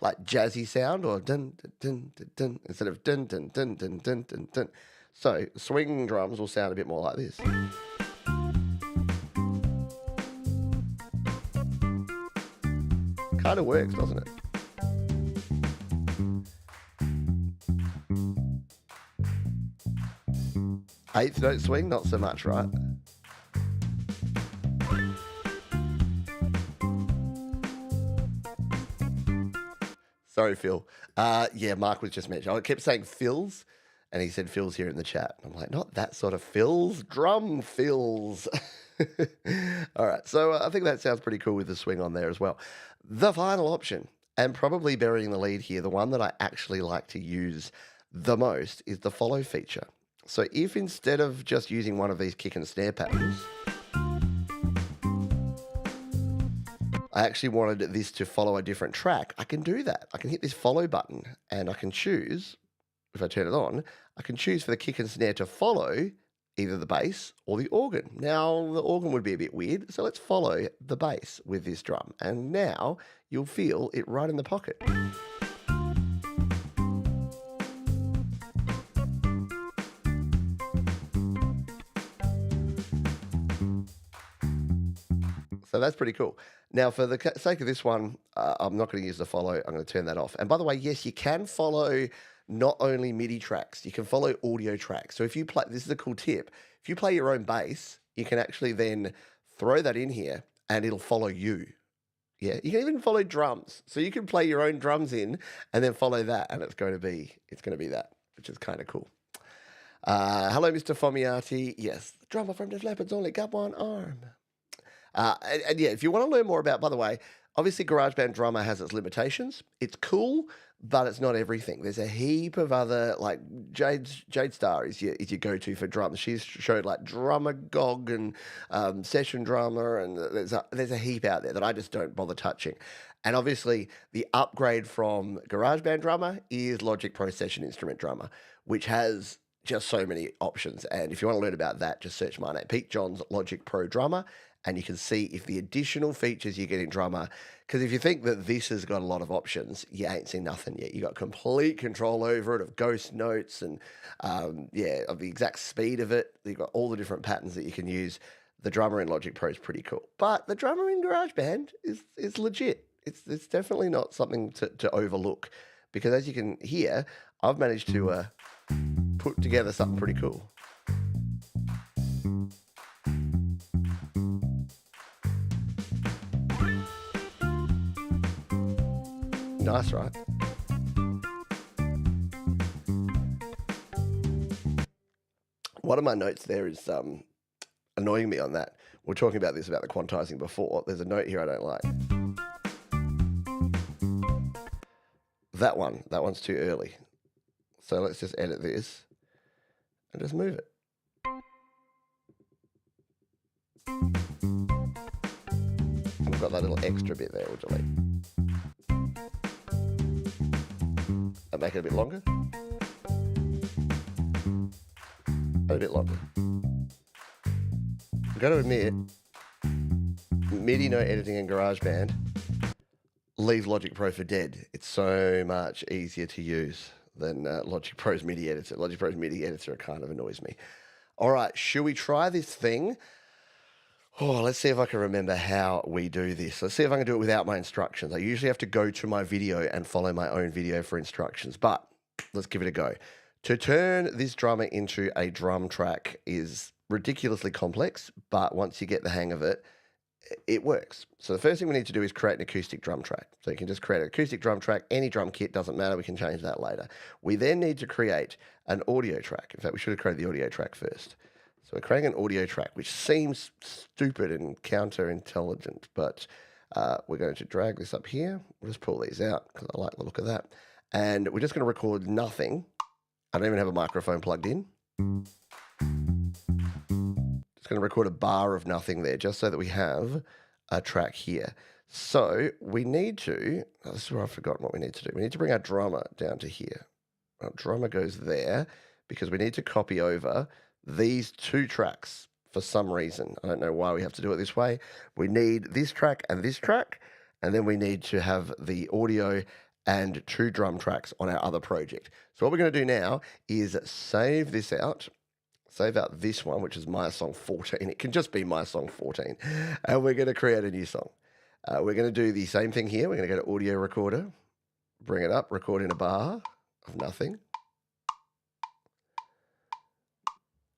like jazzy sound, or dun dun dun dun, dun instead of dun dun dun dun dun dun dun. So swing drums will sound a bit more like this. Kind of works, doesn't it? Eighth note swing, not so much, right? Sorry, Phil. Yeah, Mark was just mentioning. I kept saying fills, and he said fills here in the chat. I'm like, not that sort of fills, drum fills. All right, so I think that sounds pretty cool with the swing on there as well. The final option, and probably burying the lead here, the one that I actually like to use the most is the follow feature. So if instead of just using one of these kick and snare patterns, I actually wanted this to follow a different track, I can do that. I can hit this follow button and I can choose, if I turn it on, I can choose for the kick and snare to follow either the bass or the organ. Now, the organ would be a bit weird, so let's follow the bass with this drum. And now you'll feel it right in the pocket. So that's pretty cool. Now, for the sake of this one, I'm not going to use the follow. I'm going to turn that off. And by the way, yes, you can follow not only MIDI tracks, you can follow audio tracks. So if you play, this is a cool tip. If you play your own bass, you can actually then throw that in here and it'll follow you. Yeah, you can even follow drums. So you can play your own drums in and then follow that, and it's going to be that, which is kind of cool. Hello, Mr. Fomiati. Yes, the drummer from Def Leppard's only got one arm. And yeah, if you want to learn more about, by the way, obviously GarageBand Drummer has its limitations. It's cool, but it's not everything. There's a heap of other, like Jade Star is your go-to for drums. She's showed like Drummer GOG and Session Drummer, and there's a heap out there that I just don't bother touching. And obviously the upgrade from GarageBand Drummer is Logic Pro Session Instrument Drummer, which has just so many options. And if you want to learn about that, just search my name, Pete Johns Logic Pro Drummer, and you can see if the additional features you get in Drummer, because if you think that this has got a lot of options, you ain't seen nothing yet. You got complete control over it of ghost notes and yeah, of the exact speed of it. You've got all the different patterns that you can use. The Drummer in Logic Pro is pretty cool, but the Drummer in GarageBand is legit. It's definitely not something to overlook, because as you can hear, I've managed to put together something pretty cool. Nice, right? One of my notes there is annoying me on that. We're talking about this, about the quantizing before. There's a note here I don't like. That one's too early. So let's just edit this and just move it. I've got that little extra bit there, we'll delete. That make it a bit longer. A bit longer. I've got to admit, MIDI note editing in GarageBand leave Logic Pro for dead. It's so much easier to use than Logic Pro's MIDI editor. Logic Pro's MIDI editor kind of annoys me. All right, should we try this thing? Oh, let's see if I can remember how we do this. Let's see if I can do it without my instructions. I usually have to go to my video and follow my own video for instructions, but let's give it a go. To turn this drummer into a drum track is ridiculously complex, but once you get the hang of it, it works. So the first thing we need to do is create an acoustic drum track. So you can just create an acoustic drum track, any drum kit, doesn't matter, we can change that later. We then need to create an audio track. In fact, we should have created the audio track first. So we're creating an audio track, which seems stupid and counterintelligent, but we're going to drag this up here. We'll just pull these out because I like the look of that. And we're just going to record nothing. I don't even have a microphone plugged in. Just going to record a bar of nothing there, just so that we have a track here. So we need to, this is where I've forgotten what we need to do. We need to bring our drummer down to here. Our drummer goes there because we need to copy over these two tracks for some reason. I don't know why we have to do it this way. We need this track, and then we need to have the audio and two drum tracks on our other project. So what we're going to do now is save this out. Save out this one, which is my song 14. It can just be my song 14. And we're going to create a new song. We're going to do the same thing here. We're going to go to audio recorder, bring it up, record in a bar of nothing.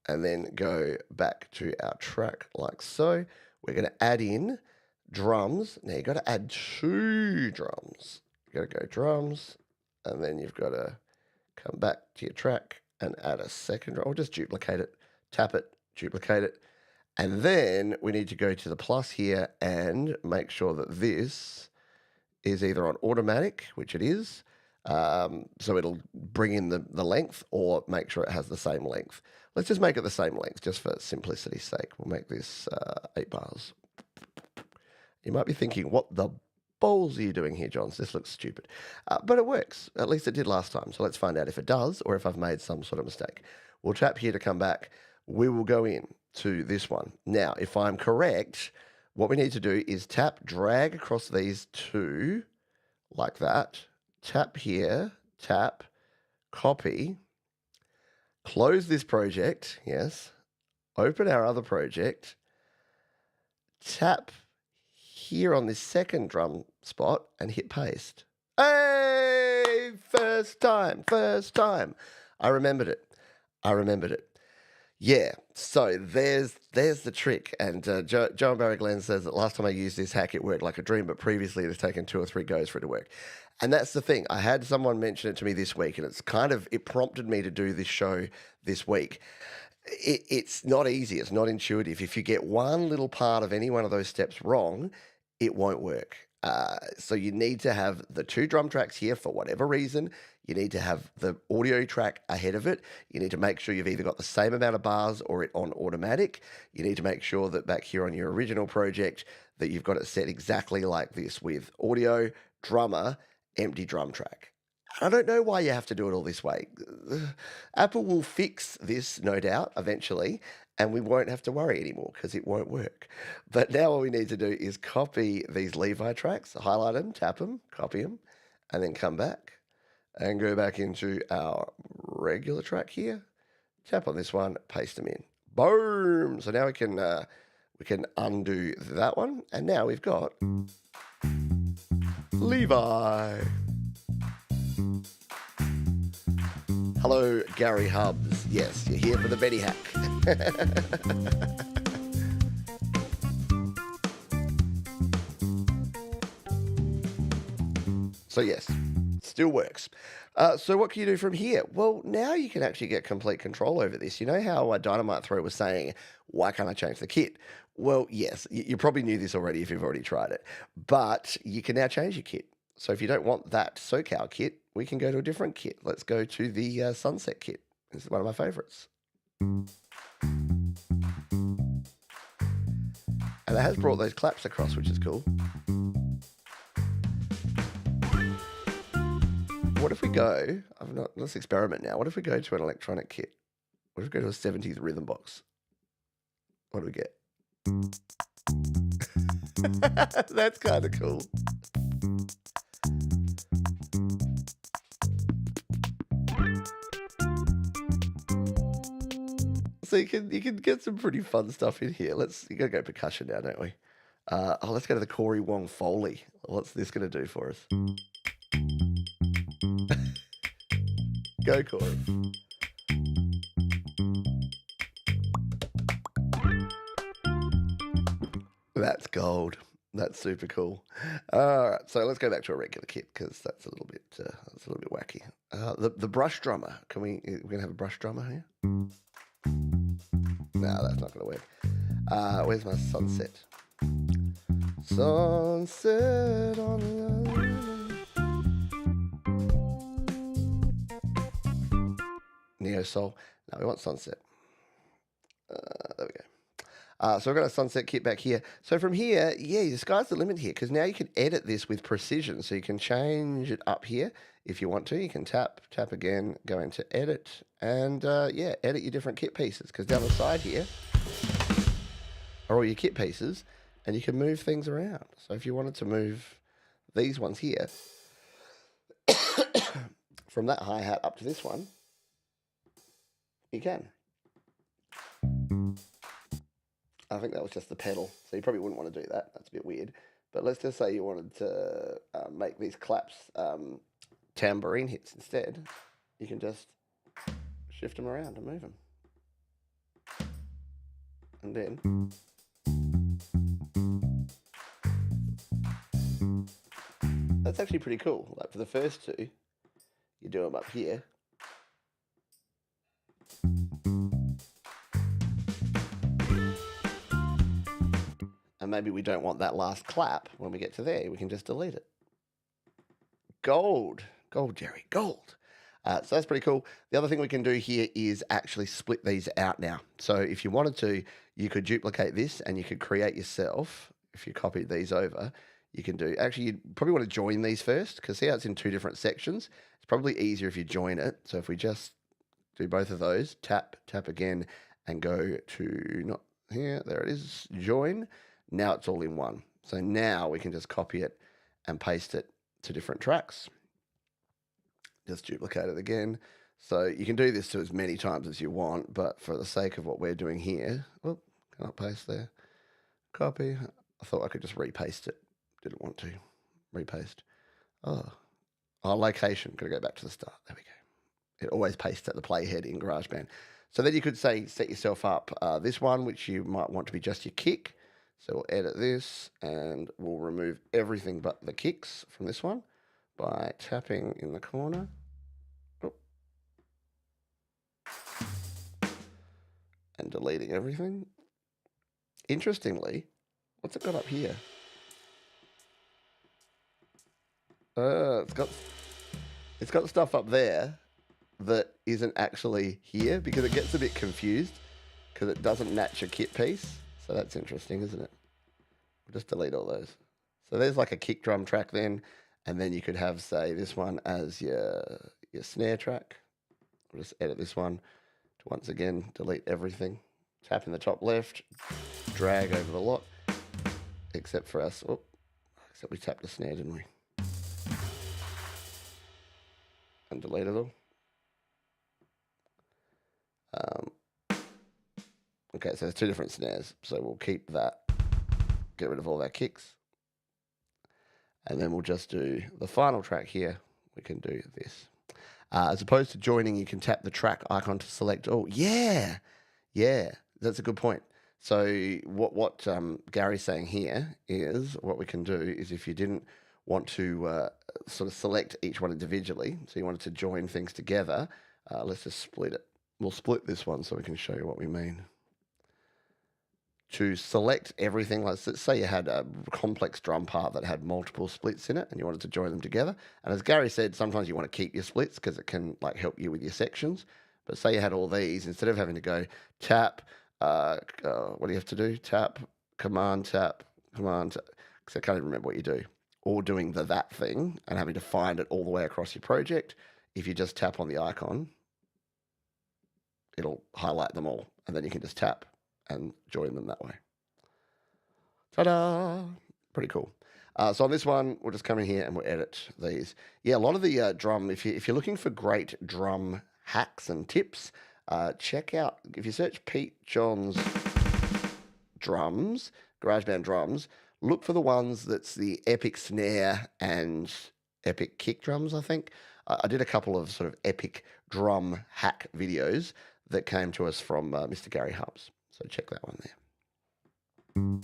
And then go back to our track like so. We're going to add in drums. Now you've got to add two drums. You've got to go drums, and then you've got to come back to your track and add a second drum, or just duplicate it, tap it, duplicate it. And then we need to go to the plus here and make sure that this is either on automatic, which it is, so it'll bring in the length, or make sure it has the same length. Let's just make it the same length, just for simplicity's sake. We'll make this 8 bars. You might be thinking, what the balls are you doing here, Johns? This looks stupid. But it works. At least it did last time. So let's find out if it does, or if I've made some sort of mistake. We'll tap here to come back. We will go in to this one. Now, if I'm correct, what we need to do is tap, drag across these two, like that. Tap here, tap, copy, close this project, yes, open our other project, tap here on this second drum spot and hit paste. Hey, first time. I remembered it. Yeah, so there's the trick. And Joe and Barry Glenn says that last time I used this hack, it worked like a dream, but previously it has taken 2 or 3 goes for it to work. And that's the thing. I had someone mention it to me this week, and it prompted me to do this show this week. It's not easy. It's not intuitive. If you get one little part of any one of those steps wrong, it won't work. So you need to have the 2 drum tracks here for whatever reason. You need to have the audio track ahead of it. You need to make sure you've either got the same amount of bars or it on automatic. You need to make sure that back here on your original project that you've got it set exactly like this with audio, drummer, empty drum track. I don't know why you have to do it all this way. Apple will fix this, no doubt, eventually, and we won't have to worry anymore because it won't work. But now all we need to do is copy these Levi tracks, highlight them, tap them, copy them, and then come back and go back into our regular track here. Tap on this one, paste them in. Boom! So now we can undo that one, and now we've got Levi. Hello, Gary Hubs. Yes, you're here for the Betty hack. So yes, still works. So what can you do from here? Well, now you can actually get complete control over this. You know how Dynamite Throw was saying, why can't I change the kit? Well, yes, you probably knew this already if you've already tried it, but you can now change your kit. So if you don't want that SoCal kit, we can go to a different kit. Let's go to the Sunset kit. This is one of my favorites. And it has brought those claps across, which is cool. What if we go, let's experiment now. What if we go to an electronic kit? What if we go to a 70s rhythm box? What do we get? That's kind of cool. So you can get some pretty fun stuff in here. You gotta go percussion now, don't we? Let's go to the Corey Wong Foley. What's this gonna do for us? Go, Corey. That's gold. That's super cool. All right, so let's go back to a regular kit because that's a little bit wacky. The brush drummer. We're gonna have a brush drummer here? No, that's not gonna work. Where's my sunset? Sunset on the Neo Soul. No, we want sunset. There we go. So we've got a sunset kit back here. So from here, yeah, the sky's the limit here because now you can edit this with precision. So you can change it up here if you want to. You can tap again, go into edit, and yeah, edit your different kit pieces because down the side here are all your kit pieces, and you can move things around. So if you wanted to move these ones here from that hi-hat up to this one, you can. I think that was just the pedal, so you probably wouldn't want to do that. That's a bit weird. But let's just say you wanted to make these claps tambourine hits instead. You can just shift them around and move them. And then that's actually pretty cool. Like for the first two, you do them up here. And maybe we don't want that last clap when we get to there. We can just delete it. Gold. Gold, Jerry. Gold. So that's pretty cool. The other thing we can do here is actually split these out now. So if you wanted to, you could duplicate this and you could create yourself. If you copied these over, you can do... Actually, you'd probably want to join these first because see how it's in two different sections? It's probably easier if you join it. So if we just do both of those, tap again, and go to... Not here. There it is. Join. Now it's all in one. So now we can just copy it and paste it to different tracks. Just duplicate it again. So you can do this to as many times as you want, but for the sake of what we're doing here, whoop, cannot paste there. Copy. I thought I could just repaste it. Didn't want to. Repaste. Oh, location. Got to go back to the start. There we go. It always pastes at the playhead in GarageBand. So then you could say, set yourself up this one, which you might want to be just your kick. So we'll edit this and we'll remove everything but the kicks from this one by tapping in the corner. Oh. And deleting everything. Interestingly, what's it got up here? It's got stuff up there that isn't actually here because it gets a bit confused because it doesn't match a kit piece. So that's interesting, isn't it? We'll just delete all those. So there's like a kick drum track then, and then you could have, say, this one as your snare track. We'll just edit this one to once again delete everything tap in the top left, drag over the lot, except for us. Oh, except we tapped the snare, didn't we? And delete it all. Okay, so there's two different snares, so we'll keep that, get rid of all our kicks, and then we'll just do the final track here. We can do this. As opposed to joining, you can tap the track icon to select all. Yeah, that's a good point. So what Gary's saying here is what we can do is if you didn't want to sort of select each one individually, so you wanted to join things together, let's just split it. We'll split this one so we can show you what we mean. To select everything, let's say you had a complex drum part that had multiple splits in it and you wanted to join them together. And as Gary said, sometimes you want to keep your splits because it can like help you with your sections. But say you had all these, instead of having to go tap, what do you have to do? Tap, command, because I can't even remember what you do. Or doing that thing and having to find it all the way across your project. If you just tap on the icon, it'll highlight them all. And then you can just tap and join them that way. Ta-da! Pretty cool. So on this one, we'll just come in here and we'll edit these. Yeah, a lot of the drum, if you're looking for great drum hacks and tips, check out, if you search Pete John's drums, GarageBand drums, look for the ones that's the epic snare and epic kick drums, I think. I did a couple of sort of epic drum hack videos that came to us from Mr. Gary Hubs. So check that one there.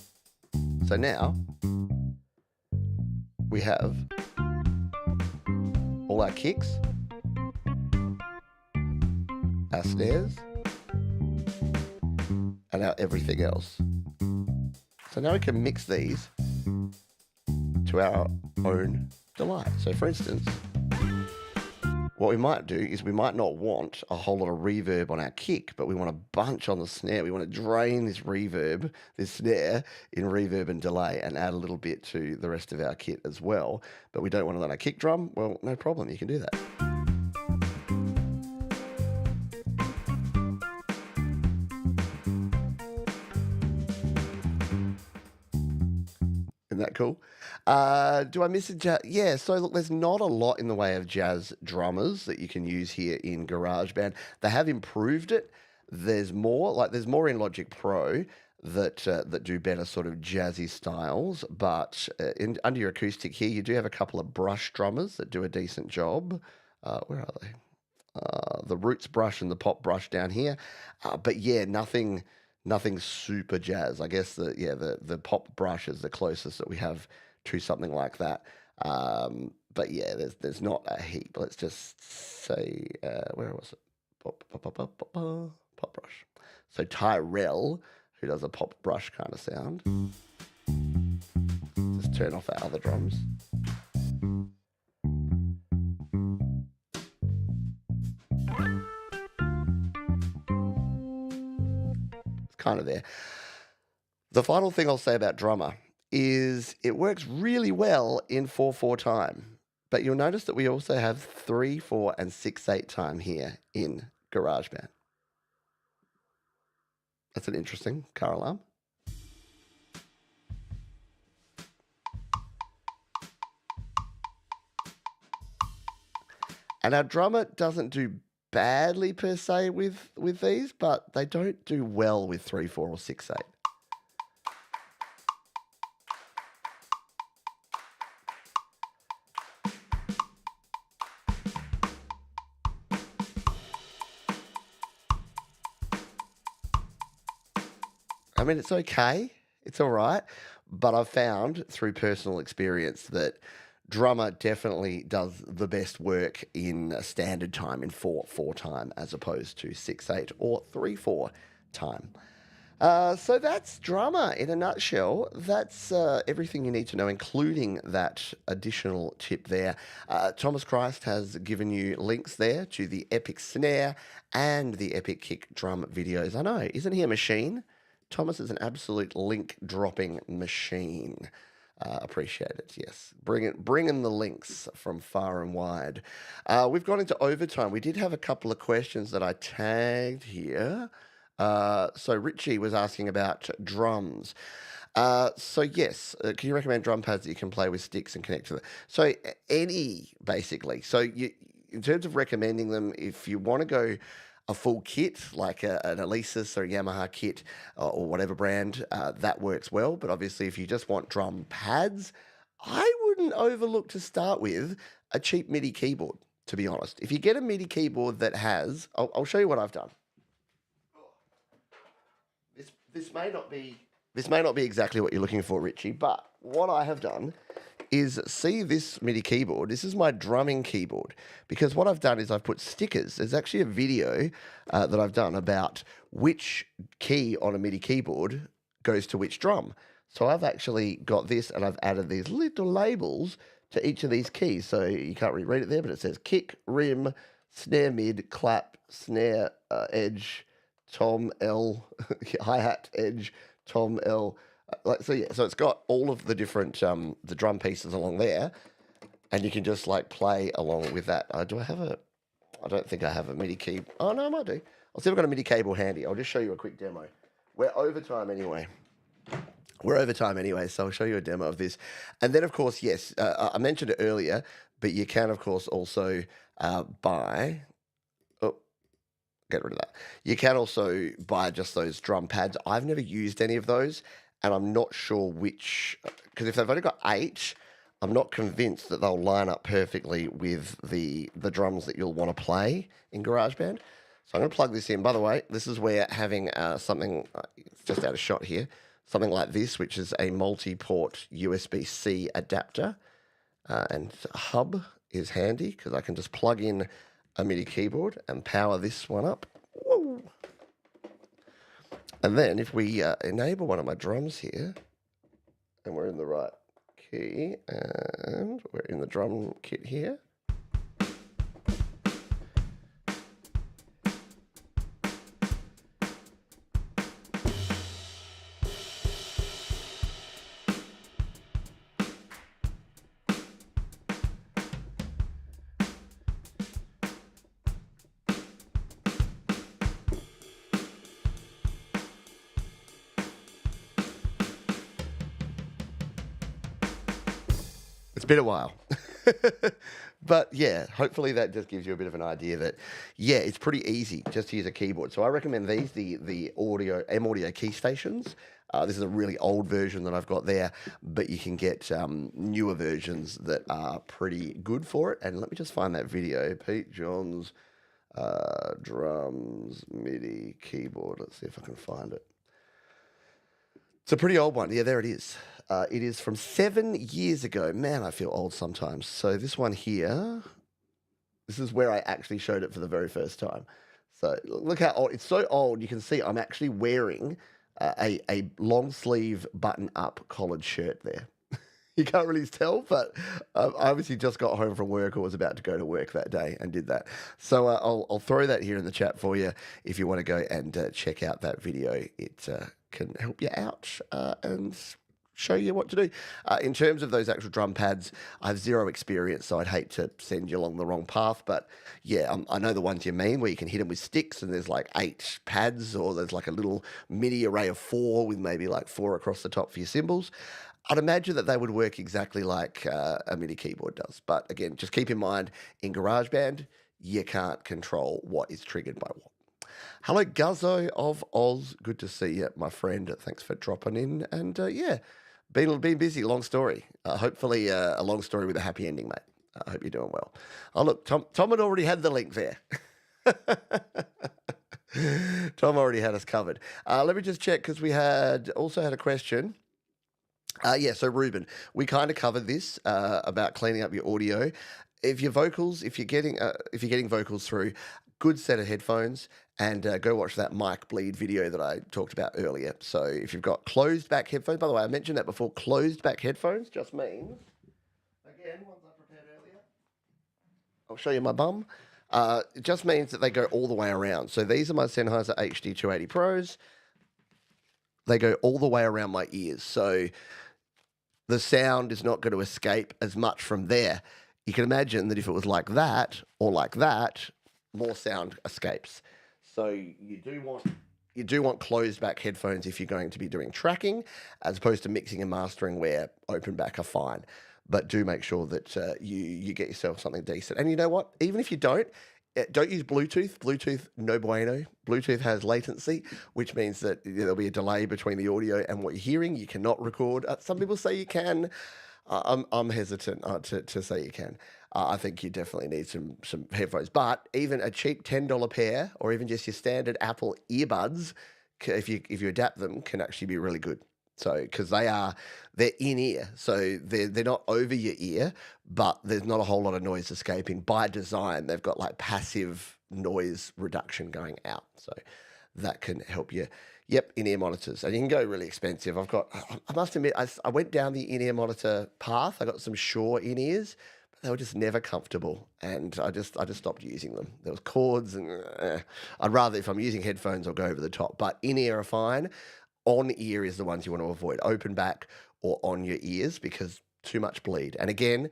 So now we have all our kicks, our snares, and our everything else. So now we can mix these to our own delight. So for instance, what we might do is we might not want a whole lot of reverb on our kick, but we want a bunch on the snare. We want to drain this reverb, this snare, in reverb and delay and add a little bit to the rest of our kit as well. But we don't want it on our kick drum. Well, no problem. You can do that. Isn't that cool? Do I miss a jazz? Yeah, so look, there's not a lot in the way of jazz drummers that you can use here in GarageBand. They have improved it. There's more in Logic Pro that do better sort of jazzy styles, but under your acoustic here, you do have a couple of brush drummers that do a decent job. Where are they? The Roots brush and the Pop brush down here. But yeah, nothing super jazz. I guess the Pop brush is the closest that we have to something like that. But yeah, there's not a heap. Let's just say, where was it? Pop brush. So Tyrell, who does a pop brush kind of sound. Just turn off our other drums. It's kind of there. The final thing I'll say about Drummer is it works really well in 4/4 time. But you'll notice that we also have 3/4 and 6/8 time here in GarageBand. That's an interesting car alarm. And our drummer doesn't do badly per se with these, but they don't do well with 3/4 or 6/8. I mean, it's okay. It's all right. But I've found through personal experience that drummer definitely does the best work in a standard time, in 4/4 time, as opposed to 6/8 or 3/4 time. So that's drummer in a nutshell. That's everything you need to know, including that additional tip there. Thomas Christ has given you links there to the epic snare and the epic kick drum videos. I know, isn't he a machine? Thomas is an absolute link dropping machine. Appreciate it, yes. Bring in the links from far and wide. We've gone into overtime. We did have a couple of questions that I tagged here. So Richie was asking about drums. So yes, can you recommend drum pads that you can play with sticks and connect to them? So any basically. So in terms of recommending them, if you want to go a full kit like an Alesis or a Yamaha kit or whatever brand, that works well. But obviously, if you just want drum pads, I wouldn't overlook to start with a cheap MIDI keyboard. To be honest, if you get a MIDI keyboard that has, I'll show you what I've done. This may not be exactly what you're looking for, Richie, but what I have done is see this MIDI keyboard. This is my drumming keyboard because what I've done is I've put stickers. There's actually a video that I've done about which key on a MIDI keyboard goes to which drum. So I've actually got this and I've added these little labels to each of these keys. So you can't really read it there, but it says kick, rim, snare mid, clap, snare, edge, tom, L, hi-hat, edge, tom, L. So yeah, so it's got all of the different the drum pieces along there, and you can just like play along with that. I don't think I have a MIDI key. Oh no, I might do. I'll see if I've got a MIDI cable handy. I'll just show you a quick demo. We're over time anyway. So I'll show you a demo of this. And then, of course, yes, I mentioned it earlier, but you can, of course, also buy... Oh, get rid of that. You can also buy just those drum pads. I've never used any of those, and I'm not sure which... Because if they've only got 8, I'm not convinced that they'll line up perfectly with the drums that you'll want to play in GarageBand. So I'm going to plug this in. By the way, this is where having something... it's just out of shot here. Something like this, which is a multi-port USB-C adapter. And hub is handy because I can just plug in a MIDI keyboard and power this one up. Woo! And then if we enable one of my drums here, and we're in the right key, and we're in the drum kit here. It's been a while. But yeah, hopefully that just gives you a bit of an idea that, yeah, it's pretty easy just to use a keyboard. So I recommend these, the M-Audio key stations. This is a really old version that I've got there, but you can get newer versions that are pretty good for it. And let me just find that video. Pete Johns drums MIDI keyboard. Let's see if I can find it. It's a pretty old one. Yeah, there it is. It is from 7 years ago. Man, I feel old sometimes. So this one here, this is where I actually showed it for the very first time. So look how old. It's so old. You can see I'm actually wearing a long sleeve button up collared shirt there. You can't really tell, but I obviously just got home from work or was about to go to work that day and did that. So I'll throw that here in the chat for you if you want to go and check out that video. It can help you out and show you what to do. In terms of those actual drum pads, I have zero experience, so I'd hate to send you along the wrong path. But yeah, I know the ones you mean, where you can hit them with sticks and there's like 8 pads, or there's like a little MIDI array of 4 with maybe like 4 across the top for your cymbals. I'd imagine that they would work exactly like a MIDI keyboard does. But again, just keep in mind, in GarageBand, you can't control what is triggered by what. Hello, Guzzo of Oz. Good to see you, my friend. Thanks for dropping in. And yeah, been busy. Long story. Hopefully a long story with a happy ending, mate. I hope you're doing well. Oh, look, Tom had already had the link there. Tom already had us covered. Let me just check, because we also had a question. Yeah, so Ruben, we kind of covered this about cleaning up your audio. If you're getting vocals through, good set of headphones, and go watch that mic bleed video that I talked about earlier. So if you've got closed back headphones, by the way, I mentioned that before, closed back headphones just means, again, ones I prepared earlier, I'll show you my bum. It just means that they go all the way around. So these are my Sennheiser HD 280 Pros. They go all the way around my ears. So the sound is not going to escape as much from there. You can imagine that if it was like that or like that, more sound escapes. So you do want you do want closed back headphones if you're going to be doing tracking, as opposed to mixing and mastering where open back are fine. But do make sure that you get yourself something decent. And you know what? Even if you don't use Bluetooth. Bluetooth, no bueno. Bluetooth has latency, which means that there'll be a delay between the audio and what you're hearing. You cannot record. Some people say you can. I'm hesitant to say you can. I think you definitely need some headphones. But even a cheap $10 pair, or even just your standard Apple earbuds, if you adapt them, can actually be really good. So because they're in ear, so they're not over your ear, but there's not a whole lot of noise escaping. By design, they've got like passive noise reduction going out, so that can help you. Yep, in-ear monitors, and you can go really expensive. I must admit, I went down the in-ear monitor path. I got some Shure in-ears, but they were just never comfortable, and I just stopped using them. There was cords, and I'd rather, if I'm using headphones, I'll go over the top. But in-ear are fine. On-ear is the ones you want to avoid. Open back or on your ears, because too much bleed. And again,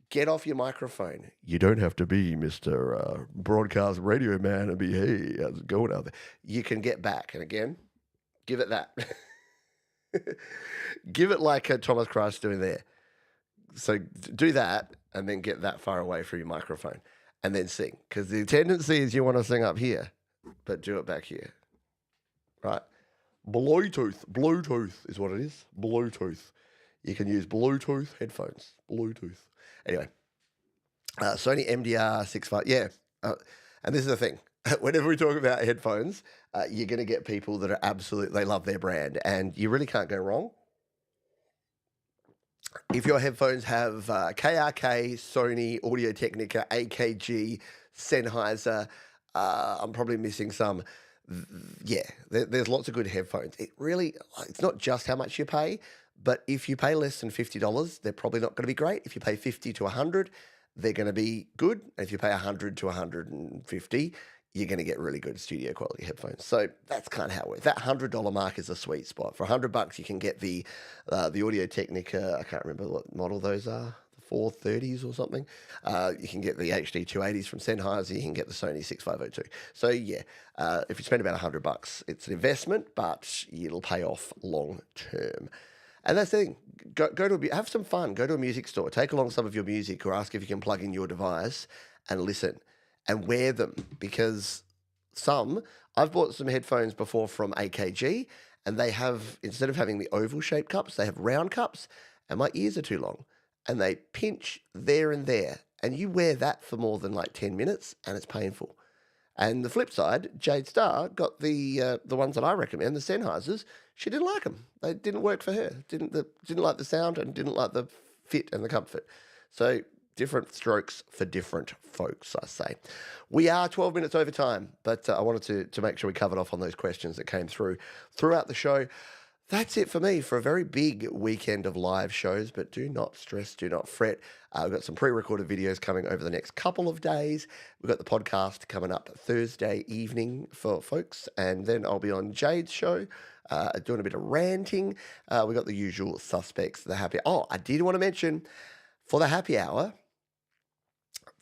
get off your microphone. You don't have to be Mr. Broadcast Radio Man and be, hey, how's it going out there? You can get back. And again, give it that. Give it like Thomas Christ's doing there. So do that and then get that far away from your microphone and then sing. Because the tendency is you want to sing up here, but do it back here. Right? Bluetooth is what it is. Bluetooth. You can use Bluetooth headphones. Bluetooth. Anyway, Sony MDR65. Yeah, and this is the thing. Whenever we talk about headphones, you're going to get people that are they love their brand, and you really can't go wrong. If your headphones have KRK, Sony, Audio-Technica, AKG, Sennheiser, I'm probably missing some. Yeah, there's lots of good headphones. It's not just how much you pay, but if you pay less than $50, they're probably not going to be great. If you pay $50 to $100, they're going to be good. And if you pay $100 to $150, you're going to get really good studio quality headphones. So that's kind of how it works. That $100 mark is a sweet spot. For $100, you can get the Audio-Technica. I can't remember what model those are. 430s or something. You can get the HD 280s from Sennheiser. You can get the Sony 6502. So yeah, if you spend about $100, it's an investment, but it'll pay off long term. And that's the thing. Go to have some fun. Go to a music store. Take along some of your music, or ask if you can plug in your device and listen and wear them. Because I've bought some headphones before from AKG, and they have, instead of having the oval shaped cups, they have round cups, and my ears are too long. And they pinch there and there. And you wear that for more than like 10 minutes, and it's painful. And the flip side, Jade Starr got the ones that I recommend, the Sennheisers. She didn't like them. They didn't work for her. Didn't like the sound and didn't like the fit and the comfort. So different strokes for different folks, I say. We are 12 minutes over time, but I wanted to make sure we covered off on those questions that came throughout the show. That's it for me for a very big weekend of live shows, but do not stress, do not fret. We've got some pre-recorded videos coming over the next couple of days. We've got the podcast coming up Thursday evening for folks, and then I'll be on Jade's show doing a bit of ranting. We've got the usual suspects, the happy... Oh, I did want to mention, for the happy hour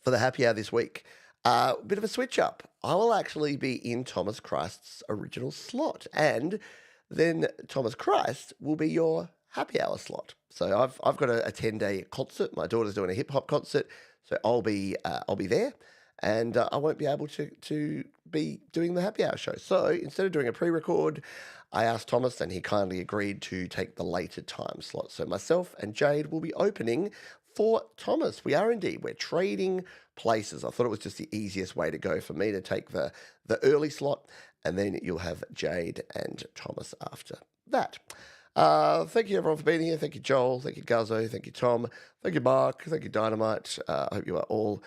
this week, a bit of a switch up. I will actually be in Thomas Christ's original slot, and then Thomas Christ will be your happy hour slot. So I've got a 10-day concert. My daughter's doing a hip hop concert, so I'll be there, and I won't be able to be doing the happy hour show. So instead of doing a pre-record, I asked Thomas, and he kindly agreed to take the later time slot. So myself and Jade will be opening for Thomas. We are indeed. We're trading places. I thought it was just the easiest way to go for me to take the early slot, and then you'll have Jade and Thomas after that. Thank you, everyone, for being here. Thank you, Joel. Thank you, Guzzo. Thank you, Tom. Thank you, Mark. Thank you, Dynamite. I hope you are all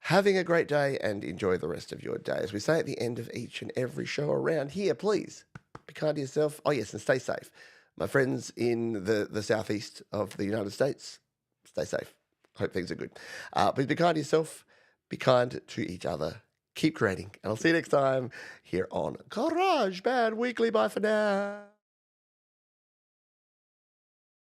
having a great day and enjoy the rest of your day. As we say at the end of each and every show around here, please be kind to yourself. Oh, yes, and stay safe. My friends in the southeast of the United States, stay safe. Hope things are good. Please be kind to yourself. Be kind to each other. Keep creating. And I'll see you next time here on GarageBand Weekly. Bye for now.